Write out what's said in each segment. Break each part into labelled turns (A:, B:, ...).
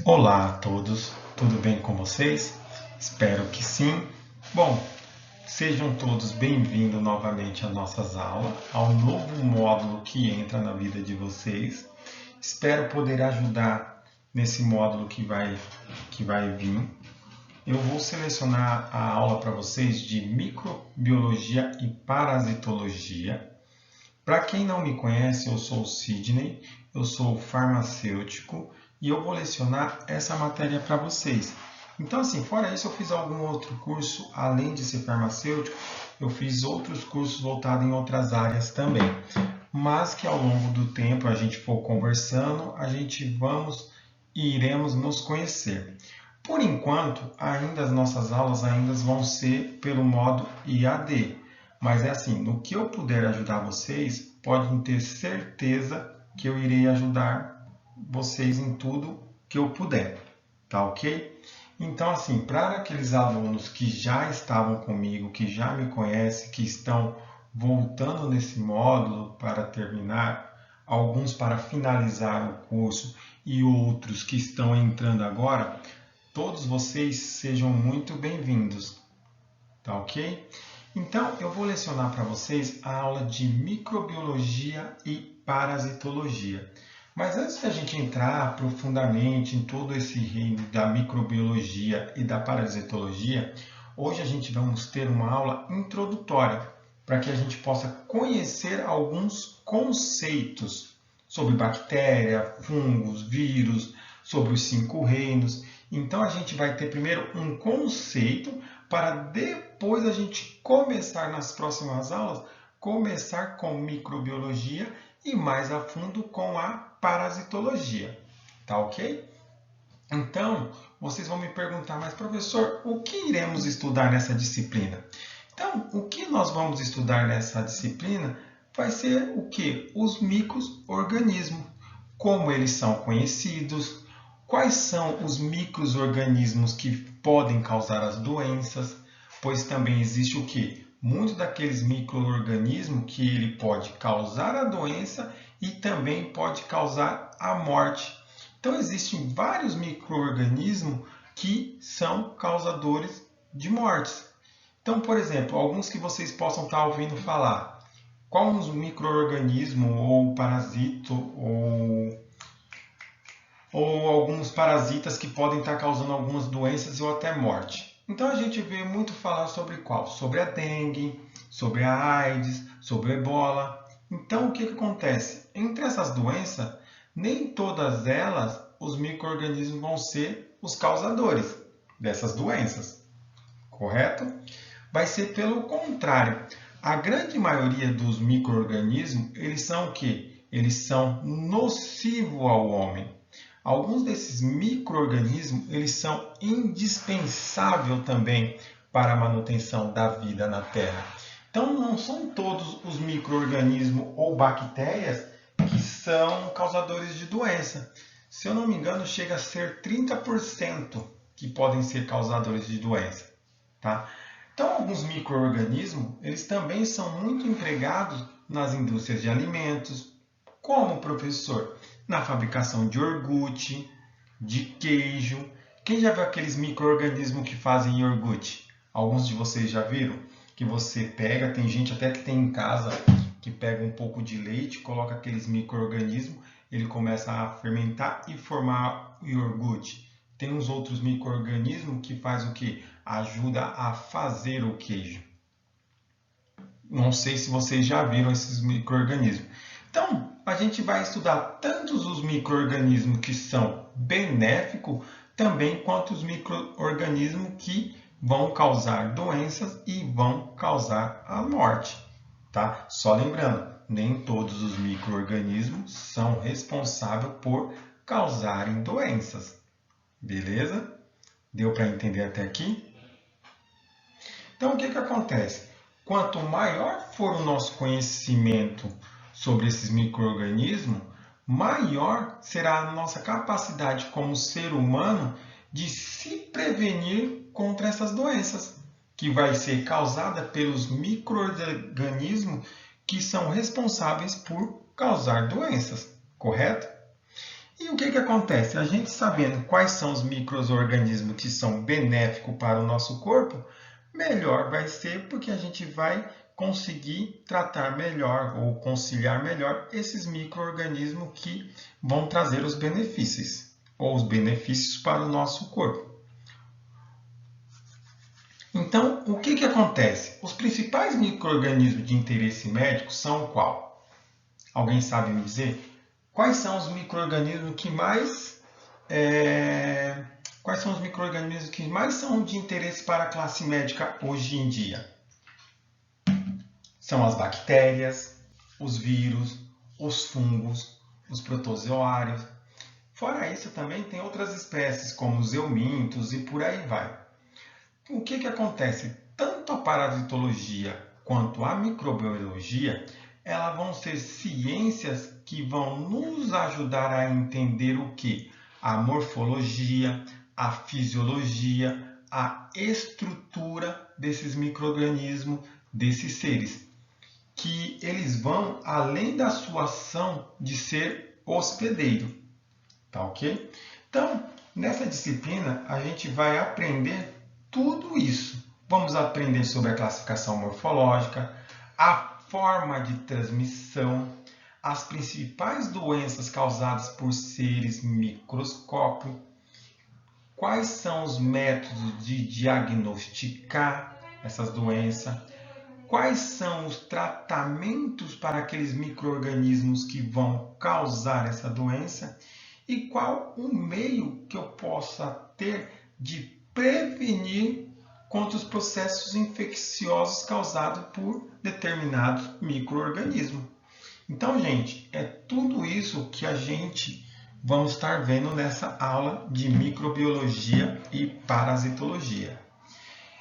A: Olá a todos, tudo bem com vocês? Espero que sim. Bom, sejam todos bem-vindos novamente às nossas aulas, ao novo módulo que entra na vida de vocês. Espero poder ajudar nesse módulo que vai vir. Eu vou selecionar a aula para vocês de microbiologia e parasitologia. Para quem não me conhece, eu sou o Sidney, eu sou farmacêutico e eu vou lecionar essa matéria para vocês. Então, assim, fora isso, eu fiz algum outro curso, além de ser farmacêutico, eu fiz outros cursos voltados em outras áreas também. Mas que ao longo do tempo, a gente for conversando, iremos nos conhecer. Por enquanto, ainda as nossas aulas ainda vão ser pelo modo IAD. Mas é assim, no que eu puder ajudar vocês, podem ter certeza que eu irei ajudar vocês em tudo que eu puder, tá ok? Então, assim, para aqueles alunos que já estavam comigo, que já me conhecem, que estão voltando nesse módulo para terminar, alguns para finalizar o curso e outros que estão entrando agora, todos vocês sejam muito bem-vindos, tá ok? Então, eu vou lecionar para vocês a aula de microbiologia e parasitologia. Mas antes de a gente entrar profundamente em todo esse reino da microbiologia e da parasitologia, hoje a gente vamos ter uma aula introdutória para que a gente possa conhecer alguns conceitos sobre bactéria, fungos, vírus, sobre os 5 reinos. Então a gente vai ter primeiro um conceito para depois a gente começar nas próximas aulas, começar com microbiologia e mais a fundo com a parasitologia, tá ok? Então, vocês vão me perguntar, mas professor, o que iremos estudar nessa disciplina? Então, o que nós vamos estudar nessa disciplina vai ser o que? Os micro-organismos, como eles são conhecidos, quais são os micro-organismos que podem causar as doenças, pois também existe o que? Muitos daqueles micro-organismos que ele pode causar a doença e também pode causar a morte. Então, existem vários micro-organismos que são causadores de mortes. Então, por exemplo, alguns que vocês possam estar ouvindo falar. Qual um micro-organismo ou parasito ou alguns parasitas que podem estar causando algumas doenças ou até morte? Então a gente vê muito falar sobre qual? Sobre a dengue, sobre a AIDS, sobre o ebola. Então o que acontece? Entre essas doenças, nem todas elas os micro-organismos vão ser os causadores dessas doenças, correto? Vai ser pelo contrário. A grande maioria dos micro-organismos, eles são o quê? Eles são nocivos ao homem. Alguns desses micro-organismos, eles são indispensáveis também para a manutenção da vida na Terra. Então, não são todos os micro-organismos ou bactérias que são causadores de doença. Se eu não me engano, chega a ser 30% que podem ser causadores de doença, tá? Então, alguns micro-organismos, eles também são muito empregados nas indústrias de alimentos, como, professor? Na fabricação de iogurte, de queijo. Quem já viu aqueles micro-organismos que fazem iogurte? Alguns de vocês já viram? Que você pega, tem gente até que tem em casa, que pega um pouco de leite, coloca aqueles micro-organismos, ele começa a fermentar e formar o iogurte. Tem uns outros micro-organismos que faz o quê? Ajuda a fazer o queijo. Não sei se vocês já viram esses micro-organismos. Então, a gente vai estudar tanto os micro-organismos que são benéficos, também quanto os micro-organismos que vão causar doenças e vão causar a morte, tá? Só lembrando, nem todos os micro-organismos são responsáveis por causarem doenças, beleza? Deu para entender até aqui? Então, o que acontece? Quanto maior for o nosso conhecimento sobre esses micro-organismos, maior será a nossa capacidade como ser humano de se prevenir contra essas doenças, que vai ser causada pelos micro-organismos que são responsáveis por causar doenças, correto? E o que acontece? A gente sabendo quais são os micro-organismos que são benéficos para o nosso corpo, melhor vai ser, porque a gente vai conseguir tratar melhor ou conciliar melhor esses micro-organismos que vão trazer os benefícios, ou os benefícios para o nosso corpo. Então, o que acontece? Os principais micro-organismos de interesse médico são qual? Alguém sabe me dizer? Quais são os micro-organismos que mais são de interesse para a classe médica hoje em dia? São as bactérias, os vírus, os fungos, os protozoários. Fora isso, também tem outras espécies, como os eumintos e por aí vai. O que acontece? Tanto a parasitologia quanto a microbiologia, elas vão ser ciências que vão nos ajudar a entender o que? A morfologia, a fisiologia, a estrutura desses micro-organismos, desses seres, que eles vão além da sua ação de ser hospedeiro, tá ok? Então, nessa disciplina, a gente vai aprender tudo isso. Vamos aprender sobre a classificação morfológica, a forma de transmissão, as principais doenças causadas por seres microscópicos, quais são os métodos de diagnosticar essas doenças, quais são os tratamentos para aqueles micro-organismos que vão causar essa doença e qual o meio que eu possa ter de prevenir contra os processos infecciosos causados por determinados micro-organismos. Então, gente, é tudo isso que a gente vamos estar vendo nessa aula de microbiologia e parasitologia.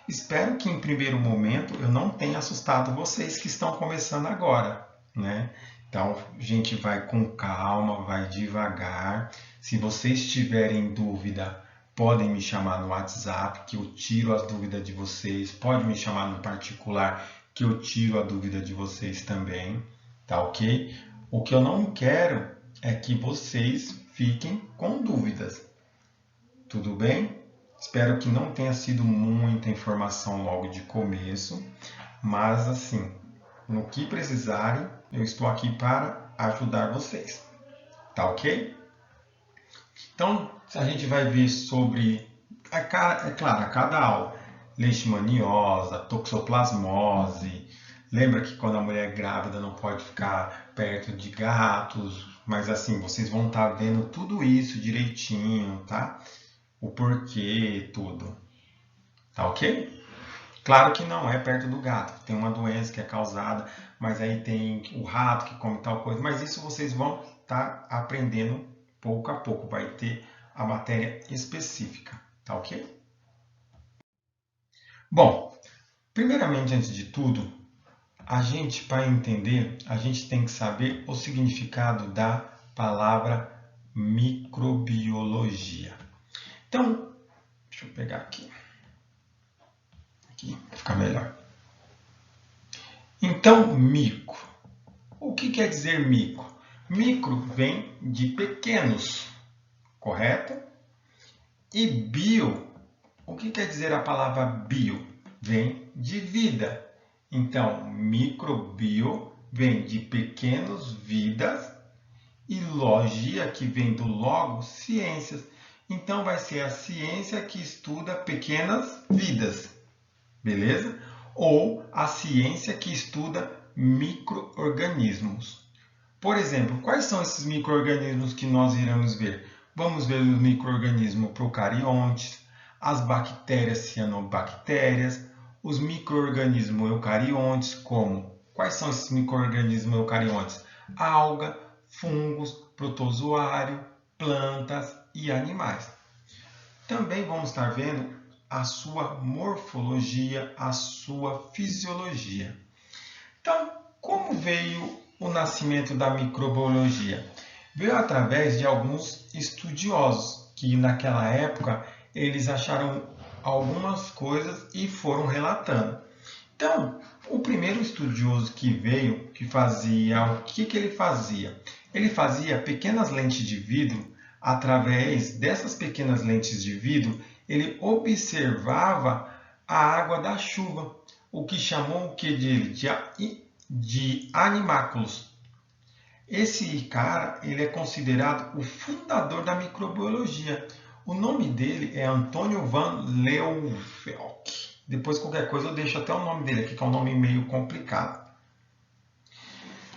A: Espero que em primeiro momento eu não tenha assustado vocês que estão começando agora, né? Então, a gente vai com calma, vai devagar. Se vocês tiverem dúvida, podem me chamar no WhatsApp, que eu tiro as dúvidas de vocês. Pode me chamar no particular, que eu tiro a dúvida de vocês também, tá ok? O que eu não quero é que vocês fiquem com dúvidas. Tudo bem? Espero que não tenha sido muita informação logo de começo, mas assim, no que precisarem, eu estou aqui para ajudar vocês, tá ok? Então, a gente vai ver sobre, é claro, a cada aula, leishmaniose, toxoplasmose. Lembra que quando a mulher é grávida não pode ficar perto de gatos, mas assim, vocês vão estar vendo tudo isso direitinho, tá? O porquê, tudo. Tá ok? Claro que não é perto do gato. Tem uma doença que é causada, mas aí tem o rato que come tal coisa. Mas isso vocês vão estar aprendendo pouco a pouco. Vai ter a matéria específica. Tá ok? Bom, primeiramente, antes de tudo, a gente, para entender, a gente tem que saber o significado da palavra microbiologia. Então, deixa eu pegar aqui para ficar melhor. Então, micro. O que quer dizer micro? Micro vem de pequenos, correto? E bio, o que quer dizer a palavra bio? Vem de vida. Então, microbio vem de pequenos vidas e logia, que vem do logo, ciências. Então, vai ser a ciência que estuda pequenas vidas, beleza? Ou a ciência que estuda micro-organismos. Por exemplo, quais são esses micro-organismos que nós iremos ver? Vamos ver os micro-organismos procariontes, as bactérias cianobactérias, os micro-organismos eucariontes, como? Quais são esses micro-organismos eucariontes? Alga, fungos, protozoário, plantas e animais. Também vamos estar vendo a sua morfologia, a sua fisiologia. Então, como veio o nascimento da microbiologia? Veio através de alguns estudiosos que naquela época eles acharam algumas coisas e foram relatando. Então, o primeiro estudioso que veio, que fazia, o que ele fazia? Ele fazia pequenas lentes de vidro através dessas pequenas lentes de vidro, ele observava a água da chuva, o que chamou o que de animáculos. Esse cara ele é considerado o fundador da microbiologia. O nome dele é Antônio van Leeuwenhoek. Depois, qualquer coisa, eu deixo até o nome dele aqui, que é um nome meio complicado.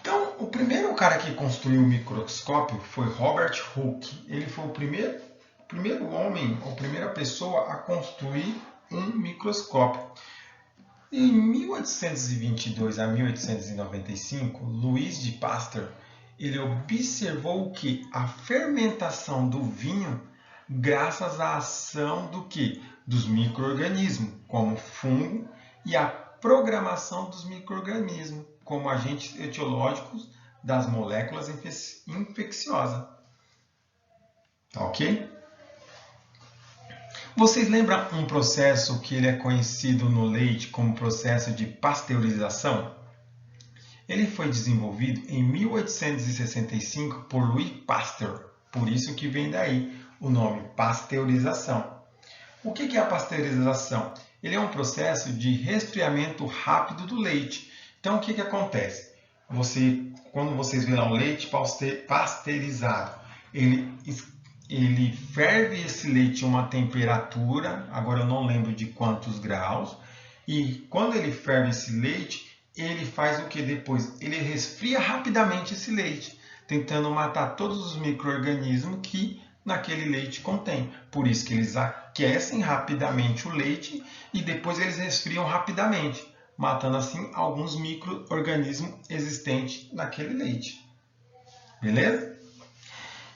A: Então, o primeiro cara que construiu o microscópio foi Robert Hooke. Ele foi o primeiro homem, ou primeira pessoa a construir um microscópio. Em 1822 a 1895, Louis de Pasteur ele observou que a fermentação do vinho, graças à ação dos micro-organismos, como fungo, e a programação dos micro-organismos, como agentes etiológicos das moléculas infecciosas. Tá ok? Vocês lembram um processo que ele é conhecido no leite como processo de pasteurização? Ele foi desenvolvido em 1865 por Louis Pasteur, por isso que vem daí o nome pasteurização. O que é a pasteurização? Ele é um processo de resfriamento rápido do leite. Então, o que acontece? Quando vocês verem o leite pasteurizado, ele ferve esse leite a uma temperatura, agora eu não lembro de quantos graus, e quando ele ferve esse leite, ele faz o que depois? Ele resfria rapidamente esse leite, tentando matar todos os micro-organismos que naquele leite contém. Por isso que eles aquecem rapidamente o leite e depois eles resfriam rapidamente, matando assim alguns micro-organismos existentes naquele leite. Beleza?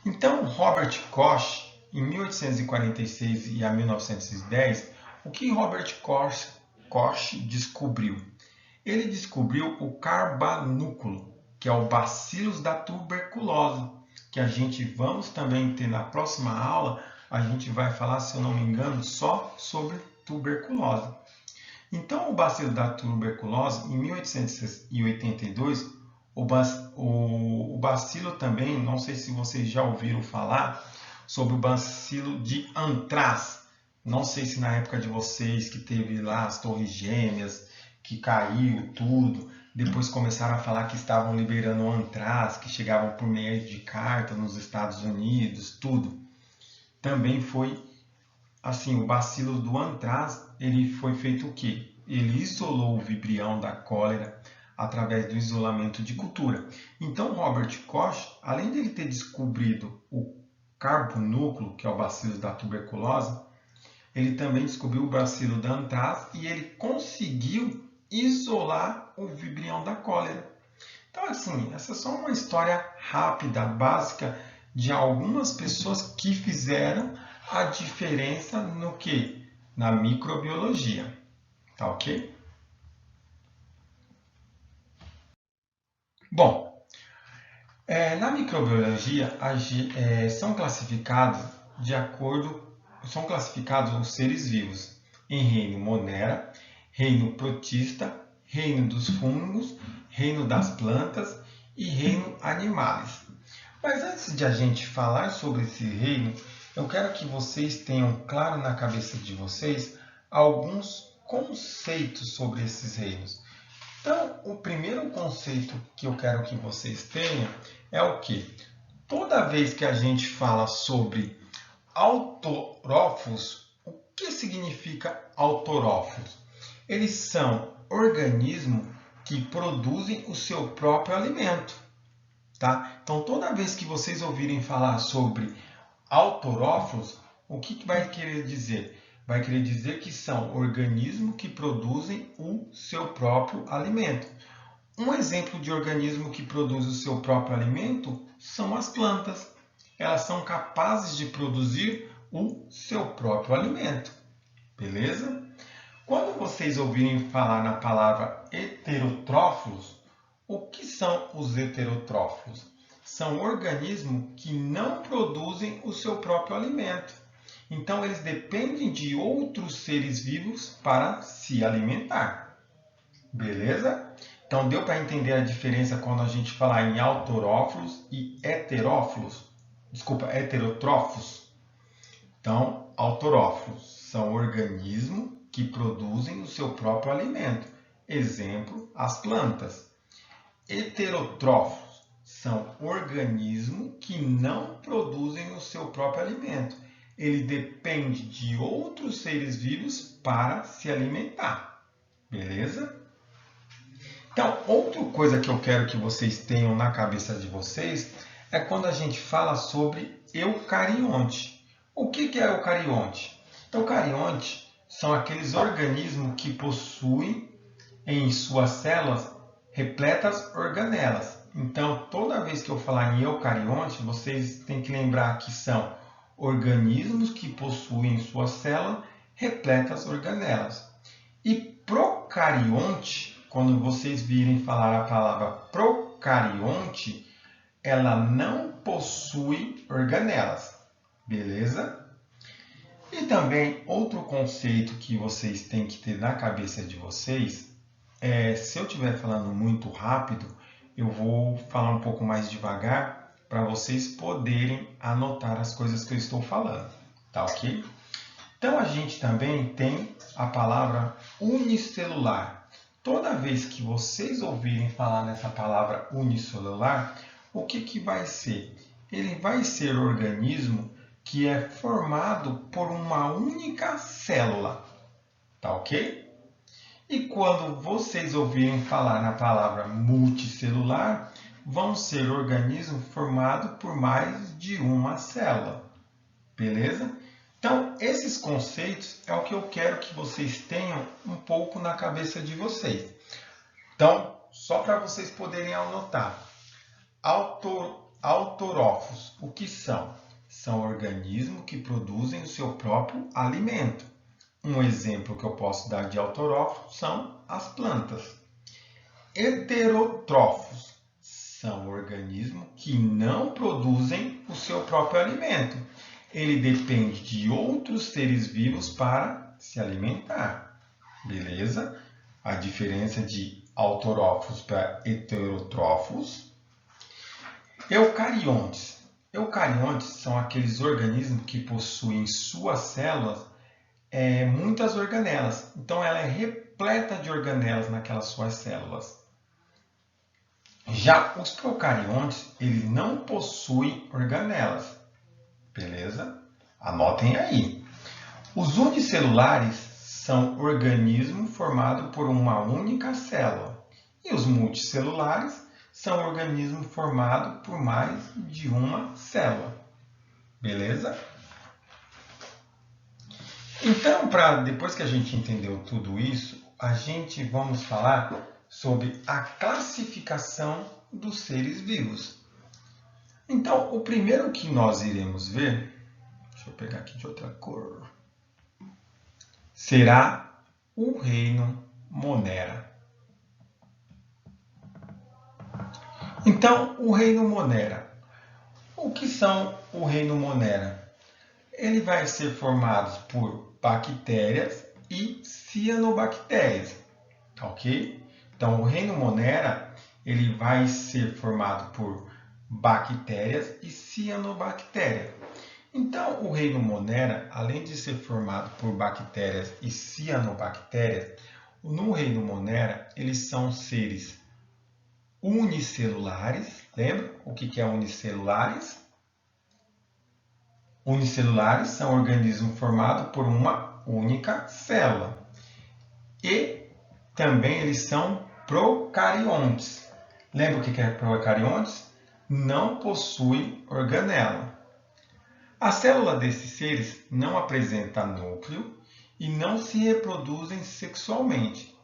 A: Então, Robert Koch, em 1846 e a 1910, o que Robert Koch descobriu? Ele descobriu o carbanúculo, que é o bacillus da tuberculose, que a gente vamos também ter na próxima aula, a gente vai falar, se eu não me engano, só sobre tuberculose. Então, o bacilo da tuberculose, em 1882, o bacilo também, não sei se vocês já ouviram falar, sobre o bacilo de antraz. Não sei se na época de vocês que teve lá as torres gêmeas, que caiu tudo, depois começaram a falar que estavam liberando o antraz, que chegavam por meio de carta nos Estados Unidos, tudo. Também foi assim, o bacilo do antraz, ele foi feito o quê? Ele isolou o vibrião da cólera através do isolamento de cultura. Então, Robert Koch, além de ele ter descobrido o carbonúcleo, que é o bacilo da tuberculose, ele também descobriu o bacilo da antraz e ele conseguiu isolar o vibrião da cólera. Então, assim, essa é só uma história rápida, básica, de algumas pessoas que fizeram a diferença no que? Na microbiologia. Tá ok? Bom, na microbiologia são classificados os seres vivos em reino Monera, reino Protista, reino dos fungos, reino das plantas e reino animais. Mas antes de a gente falar sobre esse reino, eu quero que vocês tenham claro na cabeça de vocês alguns conceitos sobre esses reinos. Então, o primeiro conceito que eu quero que vocês tenham é o que? Toda vez que a gente fala sobre autótrofos, o que significa autótrofos? Eles são organismos que produzem o seu próprio alimento. Tá? Então, toda vez que vocês ouvirem falar sobre autótrofos, o que vai querer dizer? Vai querer dizer que são organismos que produzem o seu próprio alimento. Um exemplo de organismo que produz o seu próprio alimento são as plantas. Elas são capazes de produzir o seu próprio alimento. Beleza? Quando vocês ouvirem falar na palavra heterotrófilos, o que são os heterotrófilos? São organismos que não produzem o seu próprio alimento. Então, eles dependem de outros seres vivos para se alimentar. Beleza? Então, deu para entender a diferença quando a gente falar em autótrofos e heterófilos? heterotrófos. Então, autótrofos são organismos que produzem o seu próprio alimento. Exemplo, as plantas. Heterotrófos são organismos que não produzem o seu próprio alimento. Ele depende de outros seres vivos para se alimentar. Beleza? Então, outra coisa que eu quero que vocês tenham na cabeça de vocês é quando a gente fala sobre eucarionte. O que é eucarionte? Eucarionte são aqueles organismos que possuem em suas células repletas organelas. Então, toda vez que eu falar em eucarionte, vocês têm que lembrar que são organismos que possuem em suas células repletas organelas. E procarionte, quando vocês virem falar a palavra procarionte, ela não possui organelas. Beleza? E também outro conceito que vocês têm que ter na cabeça de vocês é, se eu estiver falando muito rápido, eu vou falar um pouco mais devagar para vocês poderem anotar as coisas que eu estou falando, tá ok? Então a gente também tem a palavra unicelular. Toda vez que vocês ouvirem falar nessa palavra unicelular, o que vai ser? Ele vai ser organismo que é formado por uma única célula, tá ok? E quando vocês ouvirem falar na palavra multicelular, vão ser organismos formados por mais de uma célula, beleza? Então, esses conceitos é o que eu quero que vocês tenham um pouco na cabeça de vocês. Então, só para vocês poderem anotar. Autótrofos, o que são? São organismos que produzem o seu próprio alimento. Um exemplo que eu posso dar de autótrofos são as plantas. Heterotrófos são organismos que não produzem o seu próprio alimento. Ele depende de outros seres vivos para se alimentar. Beleza? A diferença de autótrofos para heterotrófos. Eucariontes. Eucariontes são aqueles organismos que possuem em suas células muitas organelas. Então, ela é repleta de organelas naquelas suas células. Já os procariontes, eles não possuem organelas. Beleza? Anotem aí. Os unicelulares são organismos formados por uma única célula. E os multicelulares são organismos formados por mais de uma célula. Beleza? Então, depois que a gente entendeu tudo isso, a gente vamos falar sobre a classificação dos seres vivos. Então, o primeiro que nós iremos ver, deixa eu pegar aqui de outra cor, será o reino Monera. Então, o reino Monera. O que são o reino Monera? Ele vai ser formado por bactérias e cianobactérias, ok? Então, o reino Monera ele vai ser formado por bactérias e cianobactérias. Então, o reino Monera, além de ser formado por bactérias e cianobactérias, no reino Monera, eles são seres unicelulares. Lembra o que é unicelulares? Unicelulares são organismos formados por uma única célula. E também eles são procariontes. Lembra o que é procariontes? Não possui organela. A célula desses seres não apresenta núcleo e não se reproduzem sexualmente.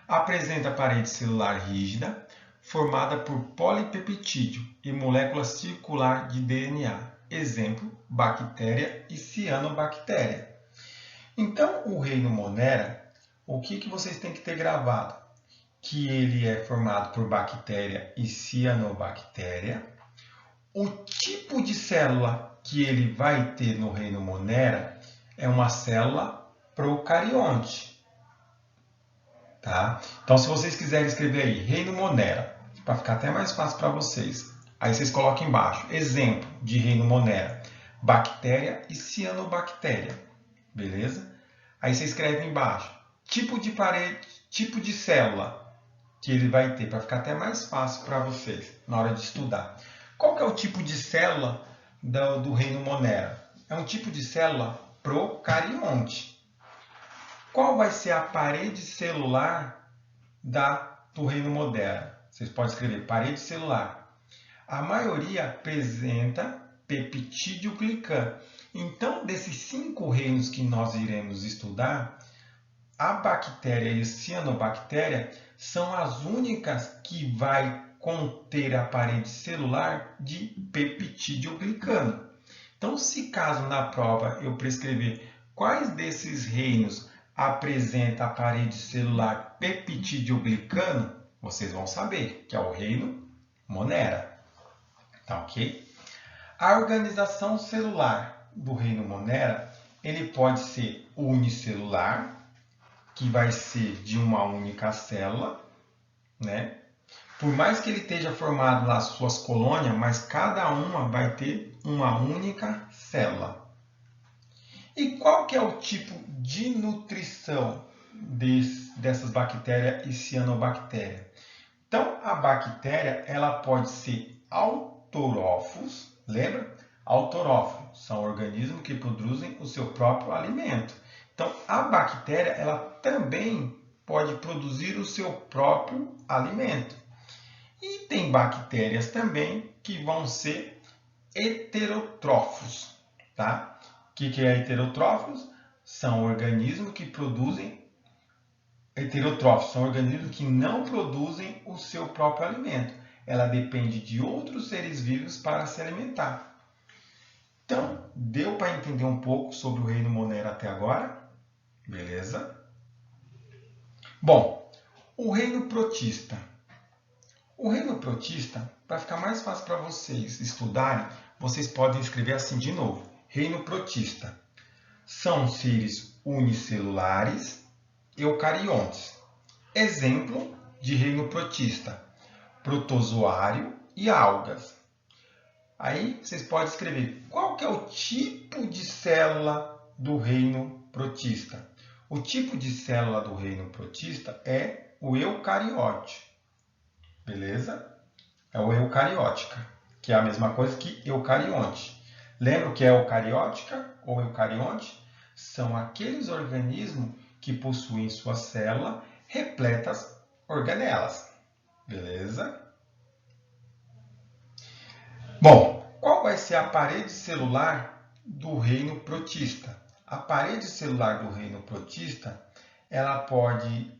A: Apresenta parede celular rígida, formada por polipeptídeo e molécula circular de DNA. Exemplo, bactéria e cianobactéria. Então, o reino Monera, o que vocês têm que ter gravado? Que ele é formado por bactéria e cianobactéria. O tipo de célula que ele vai ter no reino Monera é uma célula procarionte. Tá? Então, se vocês quiserem escrever aí, reino Monera, para ficar até mais fácil para vocês, Aí vocês colocam embaixo. Exemplo de reino Monera. Bactéria e cianobactéria. Beleza? Aí você escreve embaixo. Tipo de parede, tipo de célula que ele vai ter, para ficar até mais fácil para vocês na hora de estudar. Qual que é o tipo de célula do reino Monera? É um tipo de célula procarionte. Qual vai ser a parede celular do reino Monera? Vocês podem escrever parede celular. A maioria apresenta peptídeo glicano. Então, desses 5 reinos que nós iremos estudar, a bactéria e a cianobactéria são as únicas que vai conter a parede celular de peptídeo glicano. Então, se caso na prova eu prescrever quais desses reinos apresenta a parede celular peptídeo glicano, vocês vão saber que é o reino Monera. Tá ok? A organização celular do reino Monera, ele pode ser unicelular, que vai ser de uma única célula, né? Por mais que ele esteja formado nas suas colônias, mas cada uma vai ter uma única célula. E qual que é o tipo de nutrição dessas bactérias e cianobactérias? Então, a bactéria ela pode ser autorófos, lembra? Autorófos são organismos que produzem o seu próprio alimento. Então, a bactéria ela também pode produzir o seu próprio alimento. E tem bactérias também que vão ser heterotrófos, tá? O que é heterotrófos? São organismos que produzem heterotrófos, são organismos que não produzem o seu próprio alimento. Ela depende de outros seres vivos para se alimentar. Então, deu para entender um pouco sobre o reino Monera até agora? Beleza? Bom, o reino protista. O reino protista, para ficar mais fácil para vocês estudarem, vocês podem escrever assim de novo. Reino protista. São seres unicelulares, eucariontes. Exemplo de reino protista. Protozoário e algas. Aí vocês podem escrever qual que é o tipo de célula do reino protista. O tipo de célula do reino protista é o eucariote. Beleza? É o eucariótica, que é a mesma coisa que eucarionte. Lembra o que é eucariótica ou eucarionte? São aqueles organismos que possuem sua célula repletas organelas. Beleza? Bom, qual vai ser a parede celular do reino protista? A parede celular do reino protista, ela pode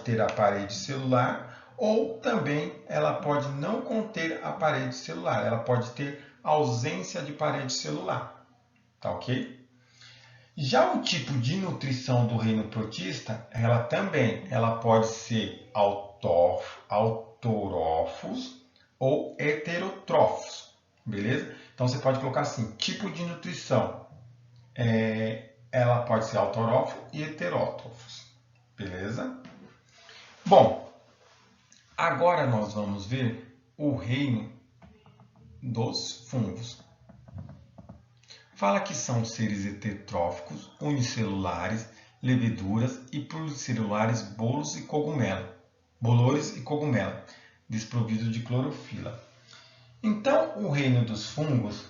A: ter a parede celular ou também ela pode não conter a parede celular. Ela pode ter ausência de parede celular. Tá ok? Já o tipo de nutrição do reino protista, ela pode ser autorófos ou heterotrófos. Beleza? Então você pode colocar assim, tipo de nutrição. Ela pode ser autorófo e heterótrofos. Beleza? Bom, agora nós vamos ver o reino dos fungos. Fala que são seres heterotróficos, unicelulares, leveduras e pluricelulares bolores e cogumelo, desprovidos de clorofila. Então, o reino dos fungos,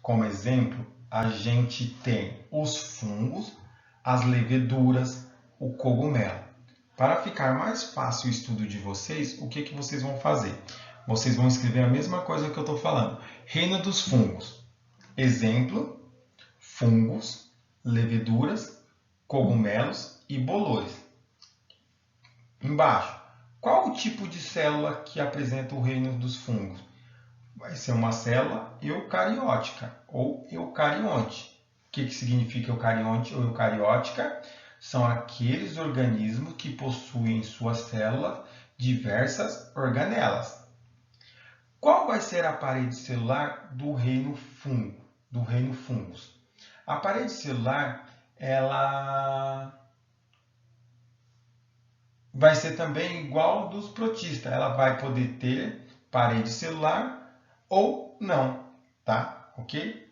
A: como exemplo, a gente tem os fungos, as leveduras, o cogumelo. Para ficar mais fácil o estudo de vocês, o que vocês vão fazer? Vocês vão escrever a mesma coisa que eu estou falando. Reino dos fungos. Exemplo, fungos, leveduras, cogumelos e bolores. Embaixo, qual o tipo de célula que apresenta o reino dos fungos? Vai ser uma célula eucariótica ou eucarionte. O que significa eucarionte ou eucariótica? São aqueles organismos que possuem em sua célula diversas organelas. Qual vai ser a parede celular do reino fungos? A parede celular, ela vai ser também igual dos protistas. Ela vai poder ter parede celular ou não, tá? Ok?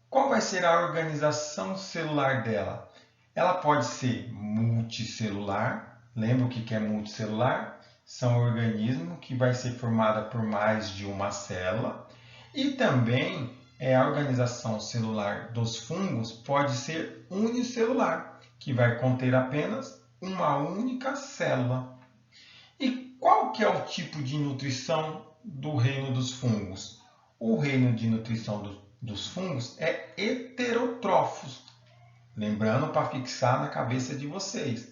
A: Qual vai ser a organização celular dela? Ela pode ser multicelular. Lembra o que é multicelular? São organismos que vai ser formada por mais de uma célula. E também a organização celular dos fungos pode ser unicelular, que vai conter apenas uma única célula. E qual que é o tipo de nutrição do reino dos fungos? O reino de nutrição dos fungos é heterotrófos. Lembrando para fixar na cabeça de vocês.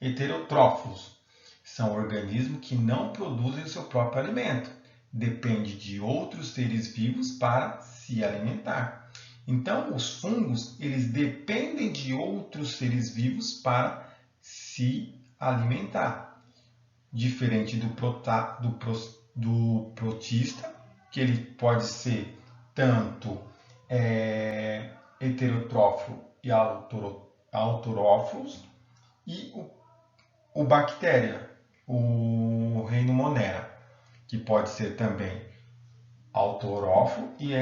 A: Heterotrófos são organismos que não produzem o seu próprio alimento. Depende de outros seres vivos para se alimentar. Então, os fungos, eles dependem de outros seres vivos para se alimentar. Diferente do protista, que ele pode ser tanto heterotrófilo e autorófilos, e o bactéria, o reino Monera, que pode ser também autorófilo e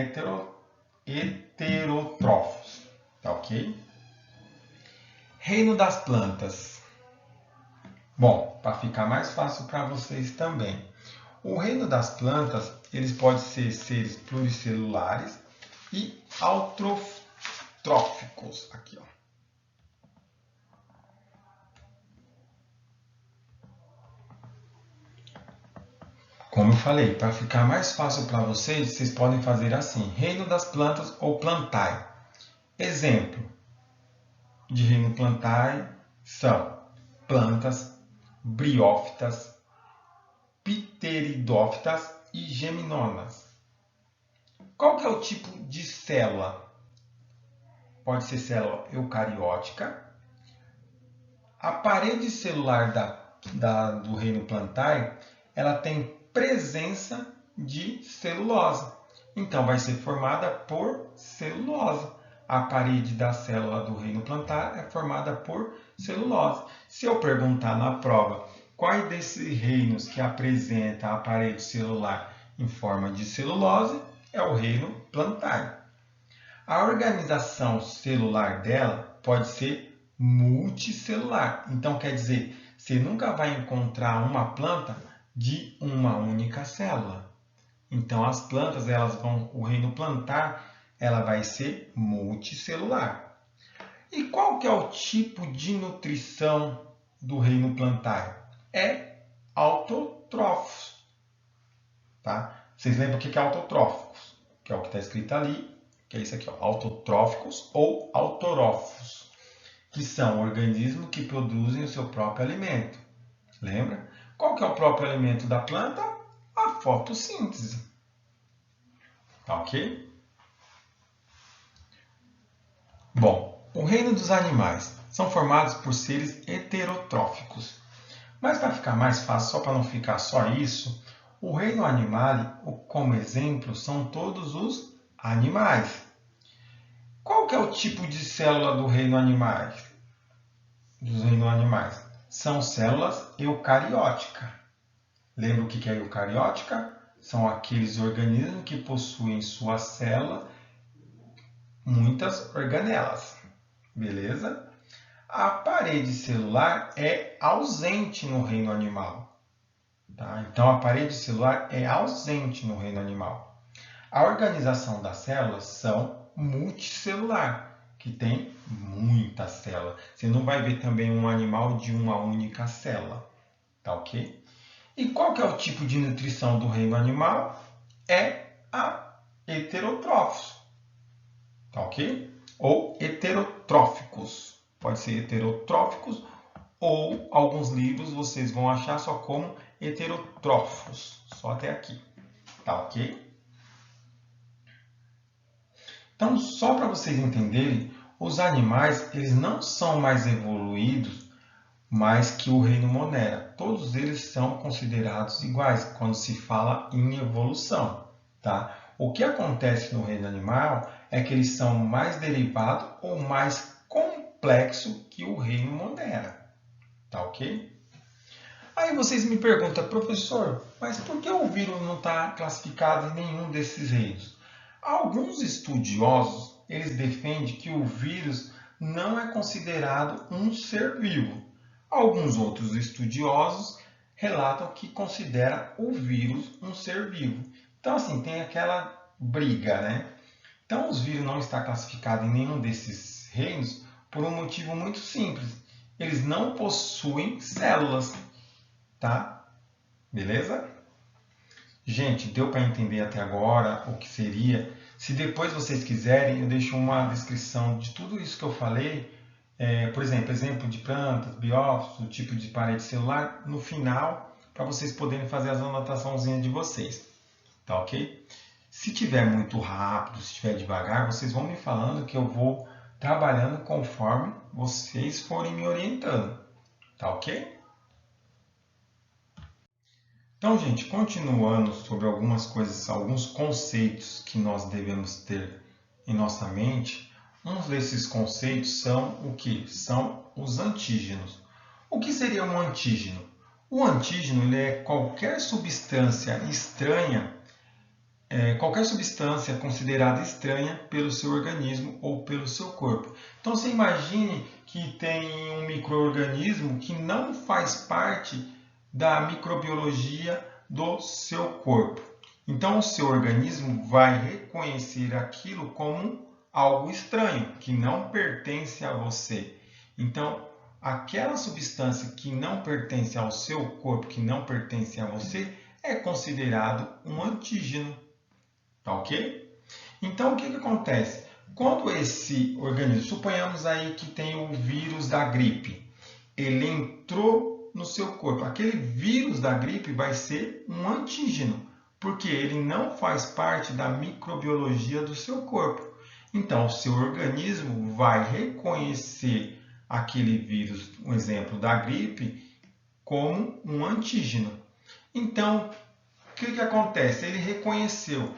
A: heterotrófos, tá ok? Reino das plantas. Bom, para ficar mais fácil para vocês também. O reino das plantas, eles podem ser seres pluricelulares e autrofóficos. Aqui, ó. Como eu falei, para ficar mais fácil para vocês, vocês podem fazer assim: reino das plantas ou plantae. Exemplo de reino plantae são plantas, briófitas, pteridófitas e geminonas. Qual que é o tipo de célula? Pode ser célula eucariótica. A parede celular do reino plantae, ela tem presença de celulose. Então, vai ser formada por celulose. A parede da célula do reino plantae é formada por celulose. Se eu perguntar na prova quais desses reinos que apresenta a parede celular em forma de celulose, é o reino plantae. A organização celular dela pode ser multicelular. Então, quer dizer, você nunca vai encontrar uma planta de uma única célula. Então, as plantas, o reino plantar, ela vai ser multicelular. E qual que é o tipo de nutrição do reino plantar? É autotrófos. Tá? Vocês lembram o que é autotróficos? Que é o que está escrito ali, que é isso aqui, ó, autotróficos ou autorófos, que são organismos que produzem o seu próprio alimento. Lembra? Qual que é o próprio alimento da planta? A fotossíntese. Tá ok? Bom, o reino dos animais são formados por seres heterotróficos. Mas para ficar mais fácil, só para não ficar só isso, o reino animal, como exemplo, são todos os animais. Qual que é o tipo de célula do reino animais? Dos reinos animais? São células eucarióticas. Lembra o que é eucariótica? São aqueles organismos que possuem em sua célula muitas organelas. Beleza? A parede celular é ausente no reino animal. Tá? Então, a parede celular é ausente no reino animal. A organização das células são multicelular, que tem muita célula. Você não vai ver também um animal de uma única célula. Tá ok? E qual que é o tipo de nutrição do reino animal? É a heterotrófos. Tá ok? Ou heterotróficos. Pode ser heterotróficos ou alguns livros vocês vão achar só como heterotrófos. Só até aqui. Tá ok? Então, só para vocês entenderem, os animais eles não são mais evoluídos mais que o reino Monera. Todos eles são considerados iguais quando se fala em evolução. Tá? O que acontece no reino animal é que eles são mais derivados ou mais complexos que o reino Monera. Tá ok? Aí vocês me perguntam, professor, mas por que o vírus não está classificado em nenhum desses reinos? Alguns estudiosos, eles defendem que o vírus não é considerado um ser vivo. Alguns outros estudiosos relatam que considera o vírus um ser vivo. Então, assim, tem aquela briga, né? Então, os vírus não estão classificados em nenhum desses reinos por um motivo muito simples. Eles não possuem células, tá? Beleza? Gente, deu para entender até agora o que seria? Se depois vocês quiserem, eu deixo uma descrição de tudo isso que eu falei. Por exemplo de plantas, biófitos, o tipo de parede celular, no final, para vocês poderem fazer as anotaçõezinhas de vocês. Tá ok? Se tiver muito rápido, se tiver devagar, vocês vão me falando que eu vou trabalhando conforme vocês forem me orientando. Tá ok? Então, gente, continuando sobre algumas coisas, alguns conceitos que nós devemos ter em nossa mente, uns desses conceitos são o que? São os antígenos. O que seria um antígeno? O antígeno ele é qualquer substância estranha, qualquer substância considerada estranha pelo seu organismo ou pelo seu corpo. Então, você imagine que tem um micro-organismo que não faz parte da microbiologia do seu corpo. Então, o seu organismo vai reconhecer aquilo como algo estranho, que não pertence a você. Então, aquela substância que não pertence ao seu corpo, que não pertence a você, é considerado um antígeno. Tá ok? Então, o que acontece? Quando esse organismo, suponhamos aí que tem o vírus da gripe, ele entrou no seu corpo. Aquele vírus da gripe vai ser um antígeno, porque ele não faz parte da microbiologia do seu corpo. Então, o seu organismo vai reconhecer aquele vírus, um exemplo da gripe, como um antígeno. Então, o que acontece? Ele reconheceu.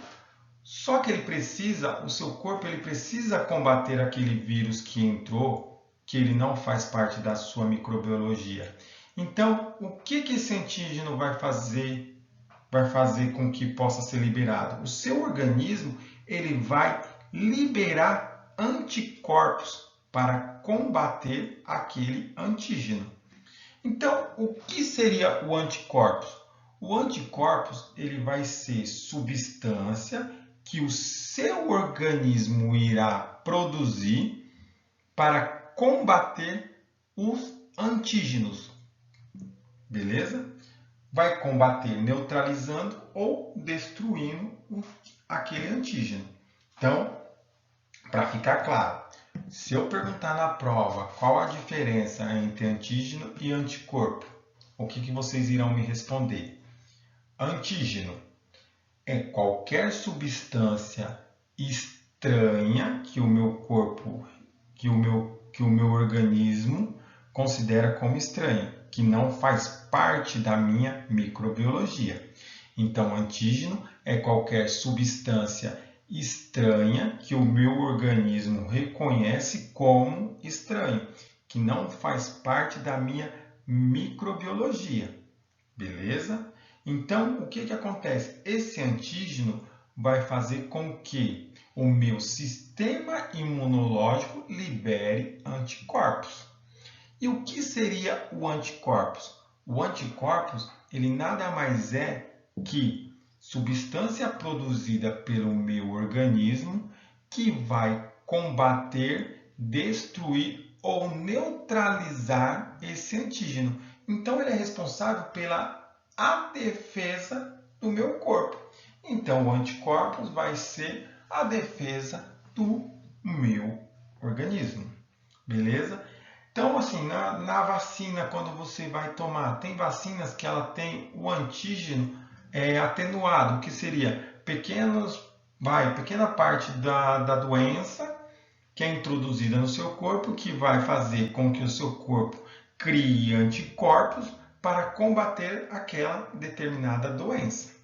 A: Só que o seu corpo ele precisa combater aquele vírus que entrou, que ele não faz parte da sua microbiologia. Então, o que esse antígeno vai fazer com que possa ser liberado? O seu organismo ele vai liberar anticorpos para combater aquele antígeno. Então, o que seria o anticorpos? O anticorpos ele vai ser substância que o seu organismo irá produzir para combater os antígenos. Beleza? Vai combater neutralizando ou destruindo aquele antígeno. Então, para ficar claro, se eu perguntar na prova qual a diferença entre antígeno e anticorpo, o que vocês irão me responder? Antígeno é qualquer substância estranha que o meu corpo, que o meu organismo considera como estranha, que não faz parte da minha microbiologia. Então, antígeno é qualquer substância estranha que o meu organismo reconhece como estranho, que não faz parte da minha microbiologia. Beleza? Então, o que acontece? Esse antígeno vai fazer com que o meu sistema imunológico libere anticorpos. E o que seria o anticorpos? O anticorpos, ele nada mais é que substância produzida pelo meu organismo que vai combater, destruir ou neutralizar esse antígeno. Então, ele é responsável pela defesa do meu corpo. Então, o anticorpos vai ser a defesa do meu organismo. Beleza? Então, assim, na vacina, quando você vai tomar, tem vacinas que ela tem o antígeno atenuado, que seria pequena parte da doença que é introduzida no seu corpo, que vai fazer com que o seu corpo crie anticorpos para combater aquela determinada doença.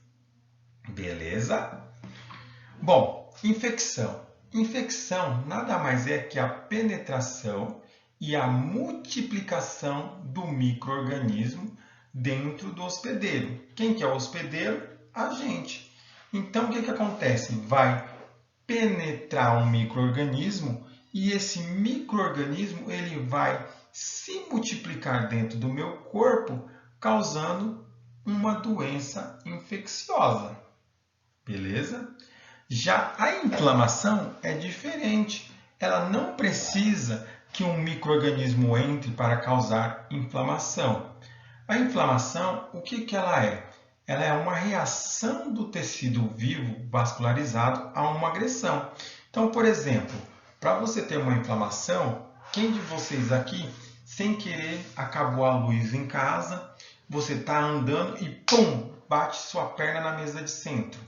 A: Beleza? Bom, infecção. Infecção nada mais é que a penetração e a multiplicação do micro-organismo dentro do hospedeiro. Quem que é o hospedeiro? A gente. Então, o que acontece? Vai penetrar um micro-organismo e esse micro-organismo ele vai se multiplicar dentro do meu corpo, causando uma doença infecciosa. Beleza? Já a inflamação é diferente. Ela não precisa que um micro-organismo entre para causar inflamação. A inflamação, o que ela é? Ela é uma reação do tecido vivo vascularizado a uma agressão. Então, por exemplo, para você ter uma inflamação, quem de vocês aqui, sem querer, acabou a luz em casa, você está andando e pum, bate sua perna na mesa de centro.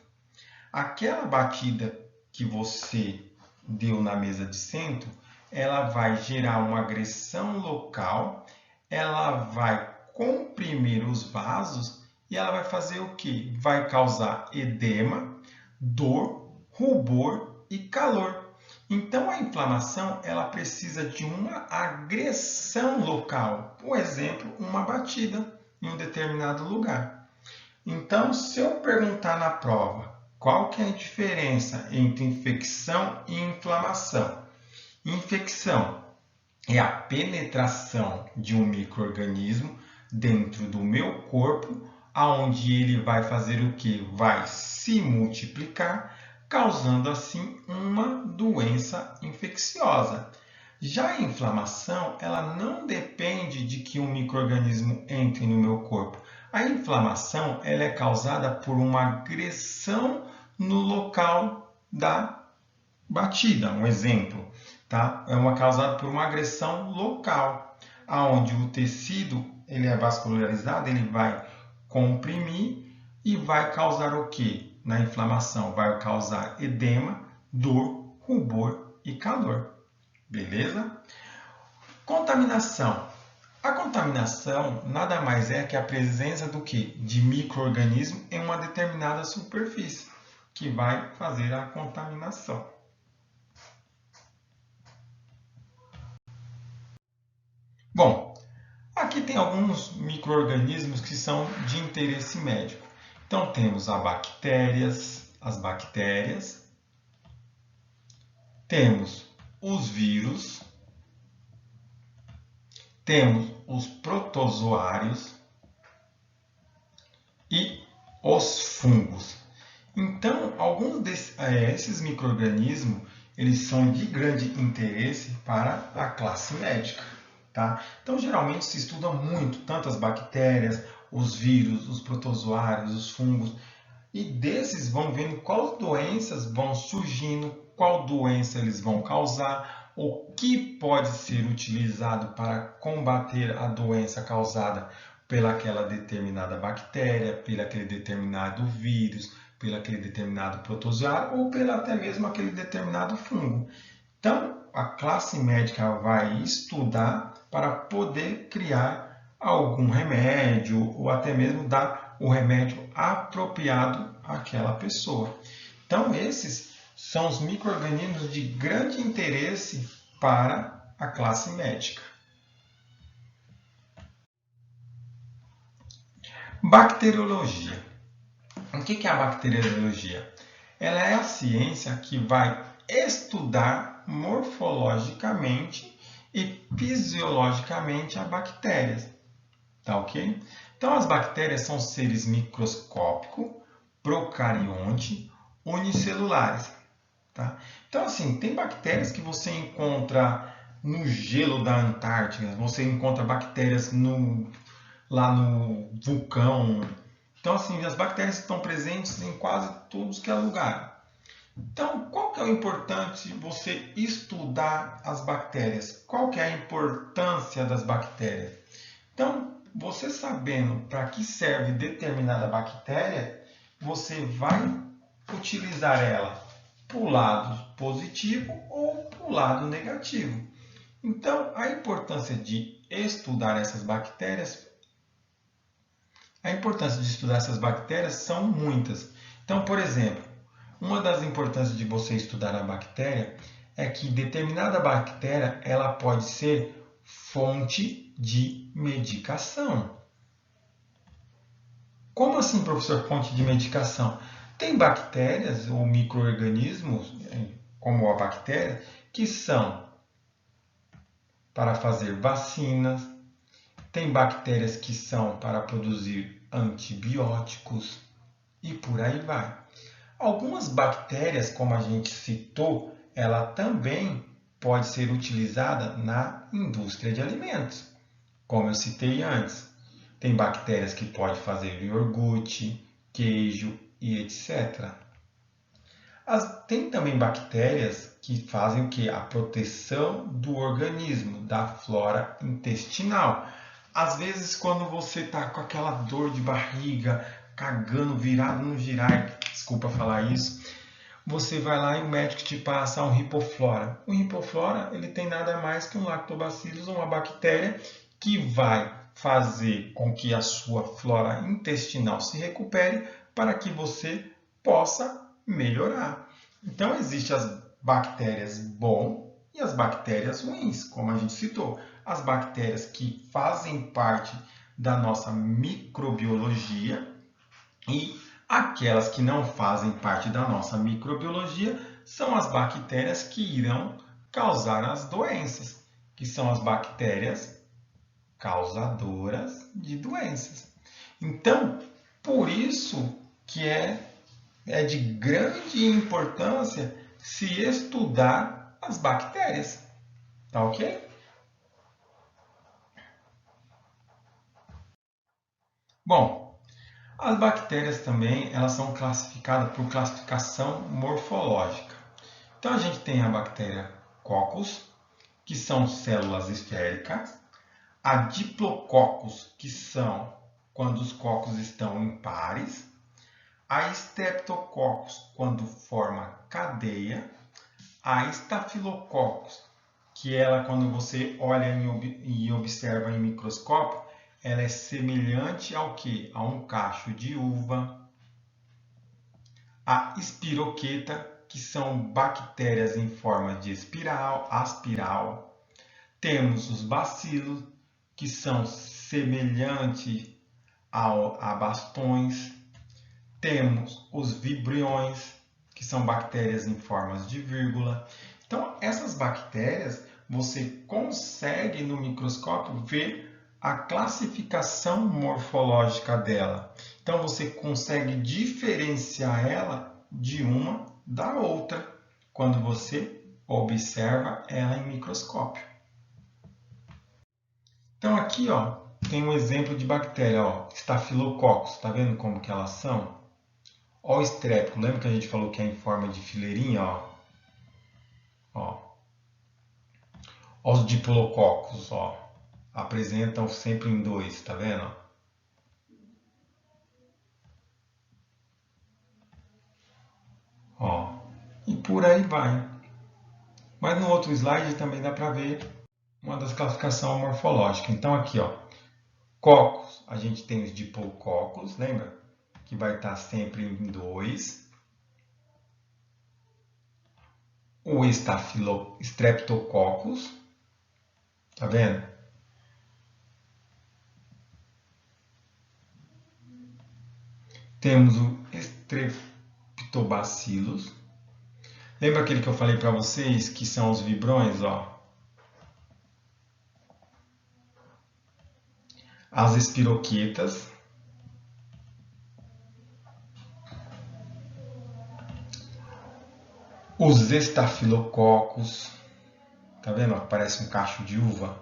A: Aquela batida que você deu na mesa de centro, ela vai gerar uma agressão local, ela vai comprimir os vasos e ela vai fazer o quê? Vai causar edema, dor, rubor e calor. Então, a inflamação ela precisa de uma agressão local. Por exemplo, uma batida em um determinado lugar. Então, se eu perguntar na prova qual que é a diferença entre infecção e inflamação? Infecção é a penetração de um micro-organismo dentro do meu corpo, aonde ele vai fazer o que? Vai se multiplicar, causando assim uma doença infecciosa. Já a inflamação, ela não depende de que um micro-organismo entre no meu corpo. A inflamação ela é causada por uma agressão no local da batida. Um exemplo, tá? É causada por uma agressão local, aonde o tecido ele é vascularizado, ele vai comprimir e vai causar o quê? Na inflamação, vai causar edema, dor, rubor e calor. Beleza? Contaminação. A contaminação nada mais é que a presença do quê? De micro-organismo em uma determinada superfície, que vai fazer a contaminação. Bom, aqui tem alguns micro-organismos que são de interesse médico. Então, temos as bactérias, temos os vírus, temos os protozoários e os fungos. Então, alguns desses micro-organismos eles são de grande interesse para a classe médica. Tá? Então, geralmente se estuda muito, tanto as bactérias, os vírus, os protozoários, os fungos, e desses vão vendo quais doenças vão surgindo, qual doença eles vão causar, o que pode ser utilizado para combater a doença causada pelaquela determinada bactéria, pelaquele determinado vírus, pelaquele determinado protozoário ou até mesmo aquele determinado fungo. Então, a classe médica vai estudar para poder criar algum remédio ou até mesmo dar o remédio apropriado àquela pessoa. Então, esses são os micro-organismos de grande interesse para a classe médica. Bacteriologia. O que é a bacteriologia? Ela é a ciência que vai estudar morfologicamente e fisiologicamente as bactérias. Tá ok? Então, as bactérias são seres microscópicos, procarionte, unicelulares. Tá? Então, assim, tem bactérias que você encontra no gelo da Antártica, você encontra bactérias lá no vulcão. Então, assim, as bactérias estão presentes em quase todos que é lugar. Então, qual que é o importante você estudar as bactérias? Qual que é a importância das bactérias? Então, você sabendo para que serve determinada bactéria, você vai utilizar ela para o lado positivo ou para o lado negativo. Então, a importância de estudar essas bactérias, são muitas. Então, por exemplo, uma das importâncias de você estudar a bactéria é que determinada bactéria ela pode ser fonte de medicação. Como assim, professor, fonte de medicação? Tem bactérias ou micro-organismos, como a bactéria, que são para fazer vacinas, tem bactérias que são para produzir antibióticos e por aí vai. Algumas bactérias, como a gente citou, ela também pode ser utilizada na indústria de alimentos, como eu citei antes. Tem bactérias que podem fazer iogurte, queijo e etc. Tem também bactérias que fazem o quê? A proteção do organismo, da flora intestinal. Às vezes, quando você está com aquela dor de barriga, cagando, virado no girai, desculpa falar isso, você vai lá e o médico te passa um Ripoflora. O Ripoflora, ele tem nada mais que um Lactobacillus, uma bactéria que vai fazer com que a sua flora intestinal se recupere para que você possa melhorar. Então, existem as bactérias bom e as bactérias ruins, como a gente citou. As bactérias que fazem parte da nossa microbiologia e aquelas que não fazem parte da nossa microbiologia são as bactérias que irão causar as doenças, que são as bactérias causadoras de doenças. Então, por isso que é de grande importância se estudar as bactérias. Tá ok? Bom, as bactérias também elas são classificadas por classificação morfológica. Então a gente tem a bactéria Coccus, que são células esféricas, a Diplococcus, que são quando os cocos estão em pares, a Streptococcus, quando forma cadeia, a Staphylococcus, que ela, quando você olha e observa em microscópio, ela é semelhante ao que? A um cacho de uva. A Spiroqueta, que são bactérias em forma de aspiral. Temos os bacilos, que são semelhantes a bastões. Temos os vibriões, que são bactérias em formas de vírgula. Então, essas bactérias, você consegue no microscópio ver a classificação morfológica dela. Então, você consegue diferenciar ela de uma da outra quando você observa ela em microscópio. Então, aqui ó, tem um exemplo de bactéria, ó, Staphylococcus. Está vendo como que elas são? Ó o estrépito, lembra que a gente falou que é em forma de fileirinha? Ó. Ó os diplococos, ó. Apresentam sempre em dois, tá vendo? Ó. E por aí vai. Mas no outro slide também dá para ver uma das classificações morfológicas. Então aqui, ó. Cocos, a gente tem os diplococos, lembra? Que vai estar sempre em dois. O Streptococcus, tá vendo? Temos o Streptobacillus. Lembra aquele que eu falei para vocês que são os vibrões, ó? As espiroquetas. Os estafilococos. Tá vendo? Parece um cacho de uva.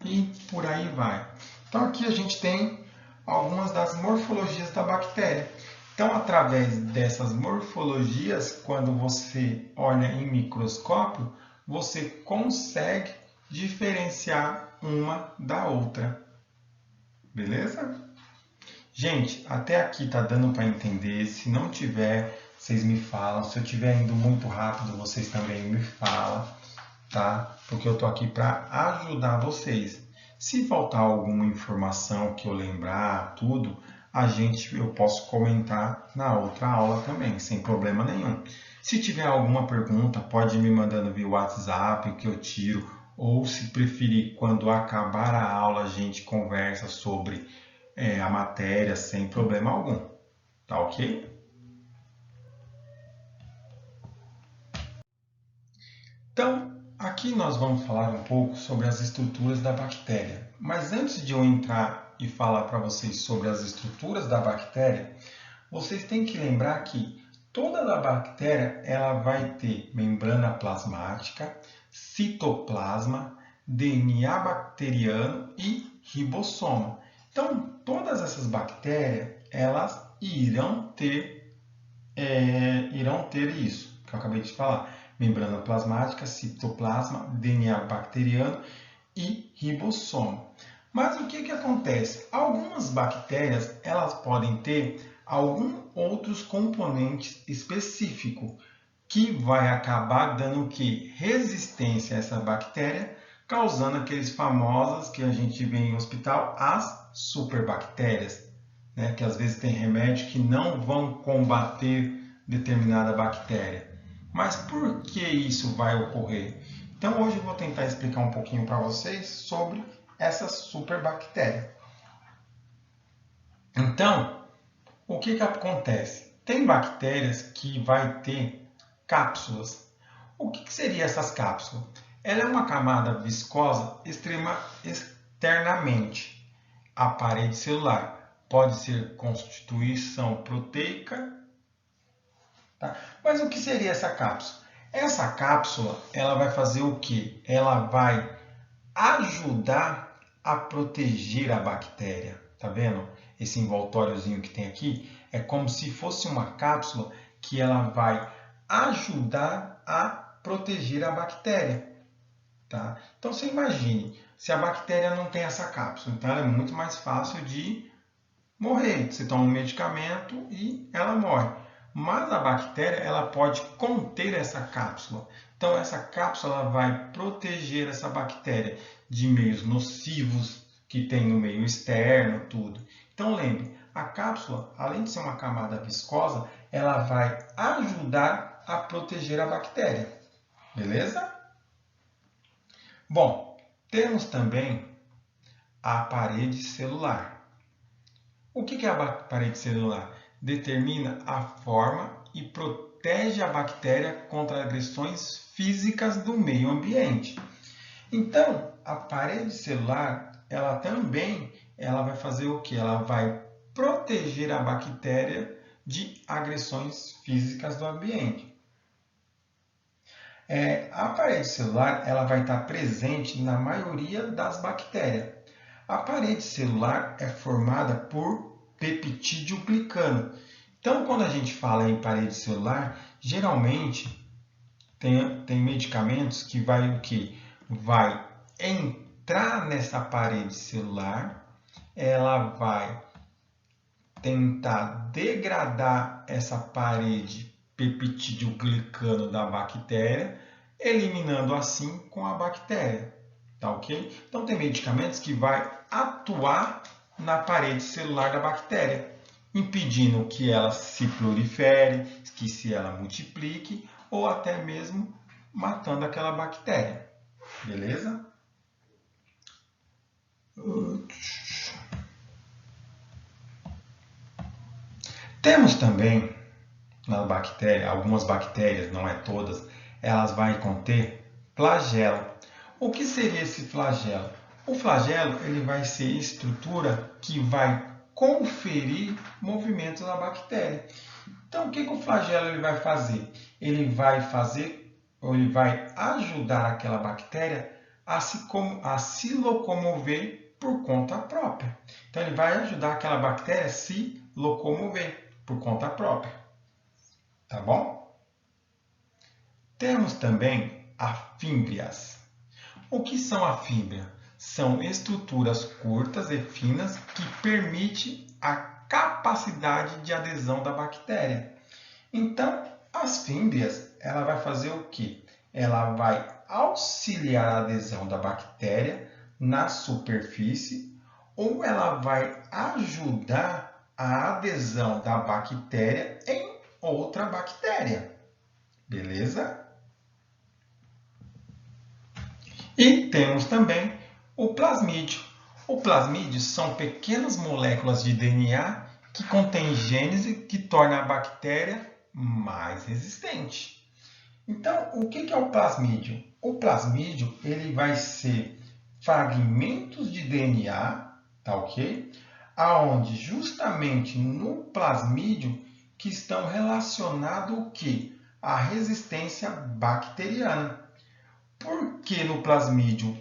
A: E por aí vai. Então aqui a gente tem algumas das morfologias da bactéria. Então, através dessas morfologias, quando você olha em microscópio, você consegue diferenciar uma da outra. Beleza? Gente, até aqui tá dando para entender. Se não tiver, vocês me falam. Se eu estiver indo muito rápido, vocês também me falam, tá? Porque eu tô aqui para ajudar vocês. Se faltar alguma informação que eu lembrar, tudo, eu posso comentar na outra aula também, sem problema nenhum. Se tiver alguma pergunta, pode me mandando via WhatsApp que eu tiro, ou se preferir, quando acabar a aula, a gente conversa sobre a matéria sem problema algum. Tá ok? Então, aqui nós vamos falar um pouco sobre as estruturas da bactéria. Mas antes de eu entrar e falar para vocês sobre as estruturas da bactéria, vocês têm que lembrar que toda a bactéria ela vai ter membrana plasmática, citoplasma, DNA bacteriano e ribossoma. Então, todas essas bactérias elas irão ter isso que eu acabei de falar. Membrana plasmática, citoplasma, DNA bacteriano e ribossoma. Mas o que acontece? Algumas bactérias elas podem ter alguns outros componentes específicos que vai acabar dando o que? Resistência a essa bactéria, causando aqueles famosos que a gente vê em hospital, as superbactérias, né? Que às vezes tem remédio que não vão combater determinada bactéria. Mas por que isso vai ocorrer? Então hoje eu vou tentar explicar um pouquinho para vocês sobre essa superbactéria. Então, o que acontece? Tem bactérias que vai ter cápsulas. O que seriam essas cápsulas? Ela é uma camada viscosa externamente à parede celular. Pode ser constituição proteica. Tá? Mas o que seria essa cápsula? Essa cápsula ela vai fazer o quê? Ela vai ajudar a proteger a bactéria. Tá vendo? Esse envoltóriozinho que tem aqui é como se fosse uma cápsula que ela vai ajudar a proteger a bactéria. Tá? Então você imagine, se a bactéria não tem essa cápsula, então ela é muito mais fácil de morrer. Você toma um medicamento e ela morre. Mas a bactéria ela pode conter essa cápsula. Então essa cápsula vai proteger essa bactéria de meios nocivos que tem no meio externo, tudo. Então lembre, a cápsula, além de ser uma camada viscosa, ela vai ajudar a proteger a bactéria. Beleza? Bom, temos também a parede celular. O que é a parede celular? Determina a forma e protege a bactéria contra agressões físicas do meio ambiente. Então, a parede celular, ela também vai fazer o que? Ela vai proteger a bactéria de agressões físicas do ambiente. A parede celular ela vai estar presente na maioria das bactérias. A parede celular é formada por peptídeo glicano. Então, quando a gente fala em parede celular, geralmente tem medicamentos que vai o quê? Vai entrar nessa parede celular, ela vai tentar degradar essa parede peptídeo glicano da bactéria, eliminando assim com a bactéria. Tá ok? Então tem medicamentos que vai atuar na parede celular da bactéria, impedindo que ela se prolifere, que se ela multiplique ou até mesmo matando aquela bactéria. Beleza? Temos também na bactéria, algumas bactérias, não é todas, elas vão conter flagelo. O que seria esse flagelo? O flagelo ele vai ser a estrutura que vai conferir movimentos à bactéria. Então, o que o flagelo ele vai fazer? Ele vai ajudar aquela bactéria a se locomover por conta própria. Então, ele vai ajudar aquela bactéria a se locomover por conta própria. Tá bom? Temos também as fímbrias. O que são as fímbrias? São estruturas curtas e finas que permitem a capacidade de adesão da bactéria. Então, as fímbrias, ela vai fazer o quê? Ela vai auxiliar a adesão da bactéria na superfície ou ela vai ajudar a adesão da bactéria em outra bactéria. Beleza? E temos também o plasmídio. O plasmídio são pequenas moléculas de DNA que contêm genes que tornam a bactéria mais resistente. Então, o que é o plasmídio? O plasmídio ele vai ser fragmentos de DNA, tá ok? Aonde justamente no plasmídio que estão relacionados o quê? A resistência bacteriana. Por que no plasmídio